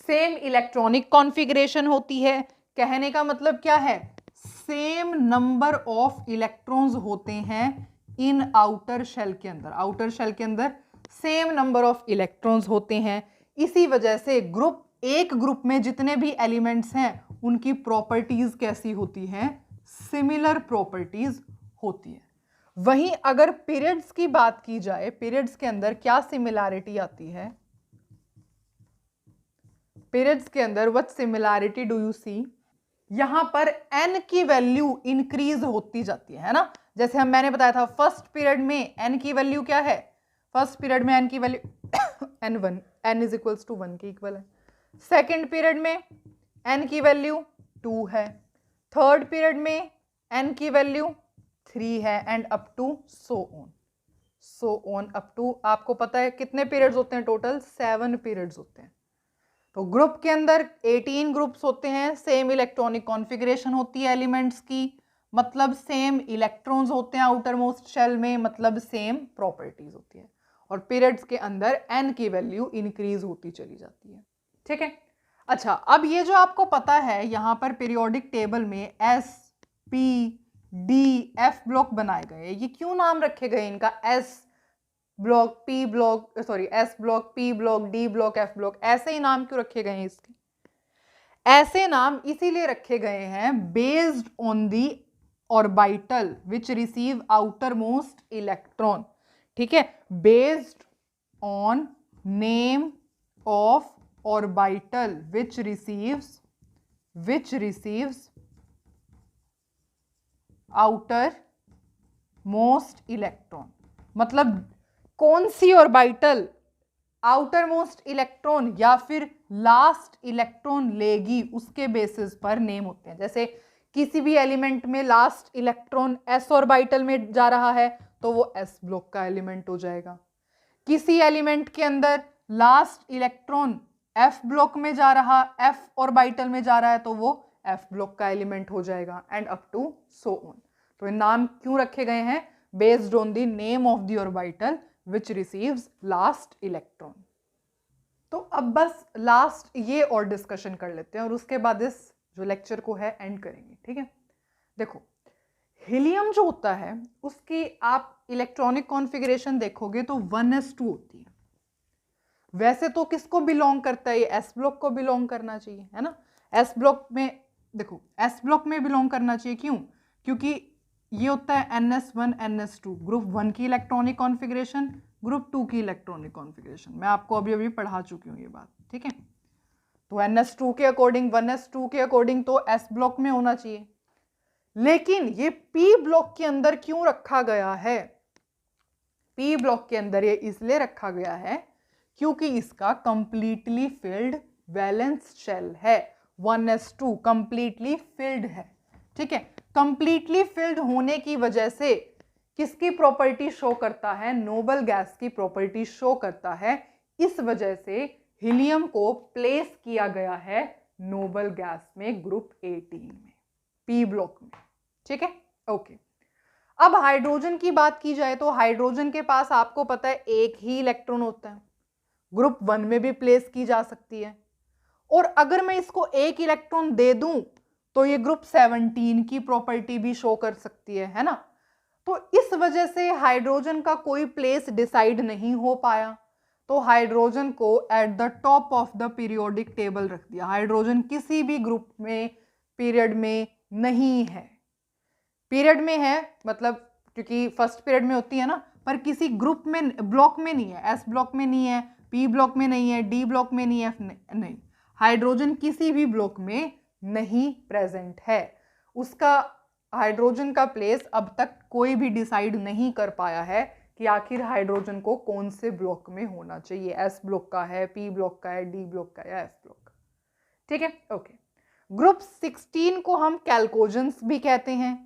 सेम इलेक्ट्रॉनिक कॉन्फ़िगरेशन होती है। कहने का मतलब क्या है, सेम नंबर ऑफ इलेक्ट्रॉन्स होते हैं इन आउटर शेल के अंदर, आउटर शेल के अंदर सेम नंबर ऑफ इलेक्ट्रॉन्स होते हैं। इसी वजह से एक ग्रुप में जितने भी एलिमेंट्स हैं उनकी प्रॉपर्टीज कैसी होती हैं, सिमिलर प्रॉपर्टीज होती है। वहीं अगर पीरियड्स की बात की जाए, पीरियड्स के अंदर क्या सिमिलैरिटी आती है, पीरियड्स के अंदर what similarity do you see, यहां पर n की वैल्यू इंक्रीज होती जाती है ना। जैसे मैंने बताया था फर्स्ट पीरियड में n की वैल्यू क्या है, फर्स्ट पीरियड में n की value n is equals to 1 के इक्वल है। सेकेंड पीरियड में n की वैल्यू 2 है, थर्ड पीरियड में n की वैल्यू 3 है, and up to so on up to, आपको पता है कितने पीरियड्स होते हैं, टोटल 7 पीरियड्स होते हैं। तो ग्रुप के अंदर 18 ग्रुप्स होते हैं, सेम इलेक्ट्रॉनिक कॉन्फ़िगरेशन होती है एलिमेंट्स की, मतलब सेम इलेक्ट्रॉन्स होते हैं आउटर मोस्ट शेल में, मतलब सेम प्रॉपर्टीज होती है। और पीरियड्स के अंदर n की वैल्यू इंक्रीज होती चली जाती है, ठीक है। अच्छा, अब ये जो आपको पता है यहां पर पीरियोडिक टेबल में S, P, D, F block बनाए गए, ये क्यों नाम रखे गए इनका, S block, P block, sorry S block, P block, D block, F block, ऐसे ही नाम क्यों रखे गए हैं इसके, ऐसे नाम इसीलिए रखे गए हैं based on the orbital which receive outer most electron, ठीक है, based on name of orbital which receives outer most electron, मतलब कौन सी ऑर्बिटल आउटर मोस्ट इलेक्ट्रॉन या फिर लास्ट इलेक्ट्रॉन लेगी उसके बेसिस पर नेम होते हैं। जैसे किसी भी एलिमेंट में लास्ट इलेक्ट्रॉन s ऑर्बिटल में जा रहा है तो वो s ब्लॉक का एलिमेंट हो जाएगा। किसी एलिमेंट के अंदर लास्ट इलेक्ट्रॉन f ब्लॉक में जा रहा, f ऑर्बिटल में जा रहा है तो वो f ब्लॉक का एलिमेंट हो जाएगा, and up to so on. तो ये नाम क्यों रखे गए हैं, based on the name of the orbital which receives last electron, तो अब बस लास्ट ये और डिस्कशन कर लेते हैं और उसके बाद इस जो लेक्चर को है एंड करेंगे, ठीक है। देखो, हीलियम जो होता है उसकी आप इलेक्ट्रॉनिक कॉन्फ़िगरेशन देखोगे तो 1s2 होती है। वैसे तो किसको बिलोंग करता है, ये एस ब्लॉक को बिलोंग करना चाहिए, है ना। एस ब्लॉक में देखो, एस ब्लॉक में बिलोंग करना चाहिए, क्यों? क्योंकि ये होता है NS1 NS2, ग्रुप 1 की इलेक्ट्रॉनिक कॉन्फ़िगरेशन, ग्रुप 2 की इलेक्ट्रॉनिक कॉन्फ़िगरेशन। मैं आपको अभी अभी पढ़ा चुकी हूँ ये बात, ठीक है। तो NS2 के अकॉर्डिंग, 1s2 के अकॉर्डिंग तो एस ब्लॉक में होना चाहिए। लेकिन ये पी ब्लॉक के अंदर क्यों रखा गया है? पी ब्लॉक के अंदर ये इसलिए रखा गया है क्योंकि इसका कंप्लीटली फिल्ड वैलेंस शेल है। 1s2 कंप्लीटली फिल्ड है, ठीक है। कंप्लीटली फिल्ड होने की वजह से किसकी प्रॉपर्टी शो करता है? नोबल गैस की प्रॉपर्टी शो करता है। इस वजह से हीलियम को प्लेस किया गया है नोबल गैस में, ग्रुप 18 में, पी ब्लॉक में, ठीक है। ओके, अब हाइड्रोजन की बात की जाए तो हाइड्रोजन के पास आपको पता है एक ही इलेक्ट्रॉन होता है, ग्रुप 1 में भी प्लेस की जा सकती है। और अगर मैं इसको एक इलेक्ट्रॉन दे दूं तो ये ग्रुप 17 की प्रॉपर्टी भी शो कर सकती है ना। तो इस वजह से हाइड्रोजन का कोई प्लेस डिसाइड नहीं हो पाया, तो हाइड्रोजन को at the top of the periodic table रख दिया। हाइड्रोजन किसी भी ग्रुप में पीरियड में नहीं है। पीरियड में है मतलब क्योंकि फर्स्ट पीरियड में होती है ना, पर किसी ग्रुप में, ब्लॉक में नहीं है। एस ब्लॉक में नहीं है, पी ब्लॉक में नहीं है, डी ब्लॉक में नहीं है, नहीं, हाइड्रोजन किसी भी ब्लॉक में नहीं प्रेजेंट है। उसका हाइड्रोजन का प्लेस अब तक कोई भी डिसाइड नहीं कर पाया है कि आखिर हाइड्रोजन को कौन से ब्लॉक में होना चाहिए, एस ब्लॉक का है, पी ब्लॉक का है, डी ब्लॉक का या एफ ब्लॉक का, ठीक है। ओके, ग्रुप 16 को हम कैल्कोजेंस भी कहते हैं,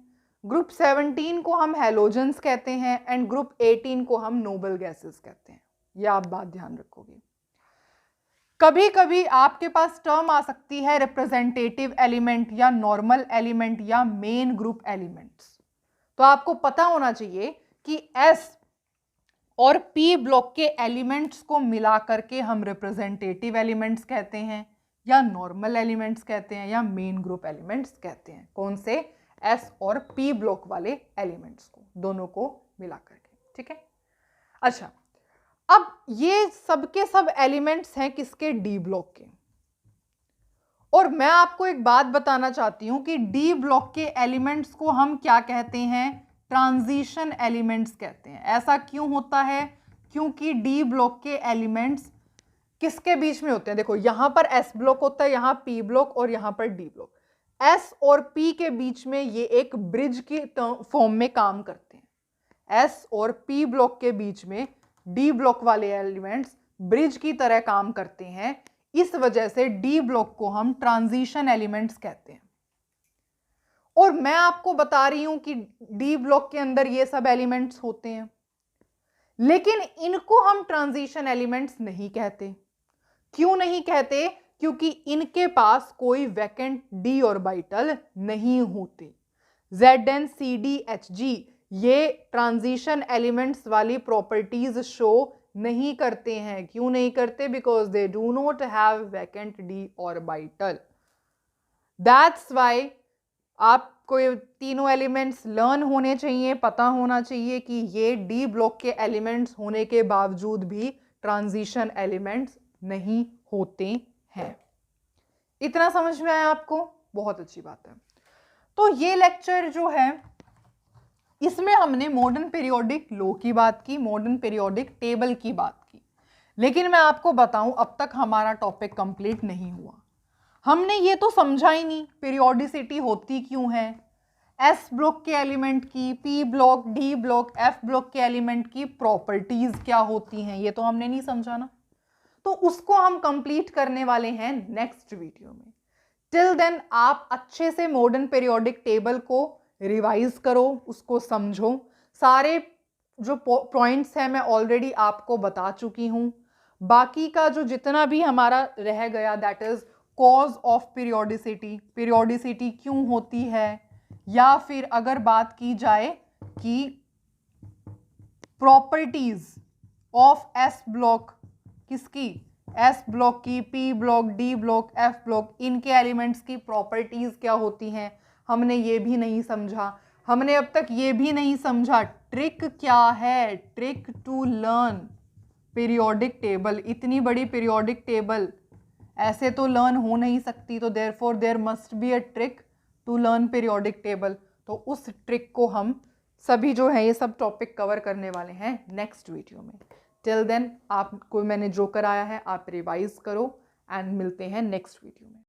ग्रुप 17 को हम हैलोजेंस कहते हैं एंड ग्रुप 18 को हम नोबल गैसेस कहते हैं। ये आप बात ध्यान रखोगे। कभी कभी आपके पास टर्म आ सकती है रिप्रेजेंटेटिव एलिमेंट या नॉर्मल एलिमेंट या मेन ग्रुप एलिमेंट्स। तो आपको पता होना चाहिए कि एस और पी ब्लॉक के एलिमेंट्स को मिला करके हम रिप्रेजेंटेटिव एलिमेंट्स कहते हैं या नॉर्मल एलिमेंट्स कहते हैं या मेन ग्रुप एलिमेंट्स कहते हैं। कौन से? एस और पी ब्लॉक वाले एलिमेंट्स को, दोनों को मिला करके, ठीक है। अच्छा, अब ये सबके सब एलिमेंट्स हैं किसके? डी ब्लॉक के। और मैं आपको एक बात बताना चाहती हूं कि डी ब्लॉक के एलिमेंट्स को हम क्या कहते हैं? ट्रांजिशन एलिमेंट्स कहते हैं। ऐसा क्यों होता है? क्योंकि डी ब्लॉक के एलिमेंट्स किसके बीच में होते हैं? देखो, यहां पर एस ब्लॉक होता है, यहां पी ब्लॉक और यहां पर डी ब्लॉक। एस और पी के बीच में ये एक ब्रिज की फॉर्म में काम करते हैं। एस और पी ब्लॉक के बीच में डी ब्लॉक वाले एलिमेंट्स ब्रिज की तरह काम करते हैं। इस वजह से डी ब्लॉक को हम ट्रांजिशन एलिमेंट्स कहते हैं। और मैं आपको बता रही हूं कि डी ब्लॉक के अंदर ये सब एलिमेंट्स होते हैं, लेकिन इनको हम ट्रांजिशन एलिमेंट्स नहीं कहते। क्यों नहीं कहते? क्योंकि इनके पास कोई वैकेंट डी ऑर्बिटल नहीं होते। ZnCdHg ये ट्रांजिशन एलिमेंट्स वाली प्रॉपर्टीज शो नहीं करते हैं। क्यों नहीं करते? Because they do not have vacant D orbital. That's why आपको ये तीनों एलिमेंट्स लर्न होने चाहिए, पता होना चाहिए कि ये डी ब्लॉक के एलिमेंट्स होने के बावजूद भी ट्रांजिशन एलिमेंट्स नहीं होते हैं। इतना समझ में आया आपको? बहुत अच्छी बात है। तो ये लेक्चर जो है इसमें हमने मॉडर्न पीरियोडिक लॉ की बात की, मॉडर्न पीरियोडिक टेबल की बात की। लेकिन मैं आपको बताऊं, अब तक हमारा टॉपिक कंप्लीट नहीं हुआ। हमने ये तो समझा ही नहीं पीरियोडिसिटी होती क्यों है, एस ब्लॉक के एलिमेंट की, P block, D block, F block के एलिमेंट की प्रॉपर्टीज क्या होती हैं, ये तो हमने नहीं समझा ना। तो उसको हम कंप्लीट करने वाले हैं नेक्स्ट वीडियो में। टिल देन आप अच्छे से मॉडर्न पीरियोडिक टेबल को रिवाइज करो, उसको समझो। सारे जो पॉइंट्स हैं मैं ऑलरेडी आपको बता चुकी हूं। बाकी का जो जितना भी हमारा रह गया, that is cause of periodicity, periodicity क्यों होती है, या फिर अगर बात की जाए कि प्रॉपर्टीज ऑफ एस ब्लॉक किसकी? एस ब्लॉक की, P block, D block, F block, इनके एलिमेंट्स की प्रॉपर्टीज क्या होती हैं, हमने ये भी नहीं समझा। हमने अब तक ये भी नहीं समझा ट्रिक क्या है, trick to learn periodic table. इतनी बड़ी पीरियोडिक टेबल ऐसे तो लर्न हो नहीं सकती, तो therefore there must be a trick to learn periodic table. तो उस ट्रिक को हम सभी जो है ये सब टॉपिक कवर करने वाले हैं नेक्स्ट वीडियो में। टिल देन आपको मैंने जो कराया है आप रिवाइज करो एंड मिलते हैं नेक्स्ट वीडियो में।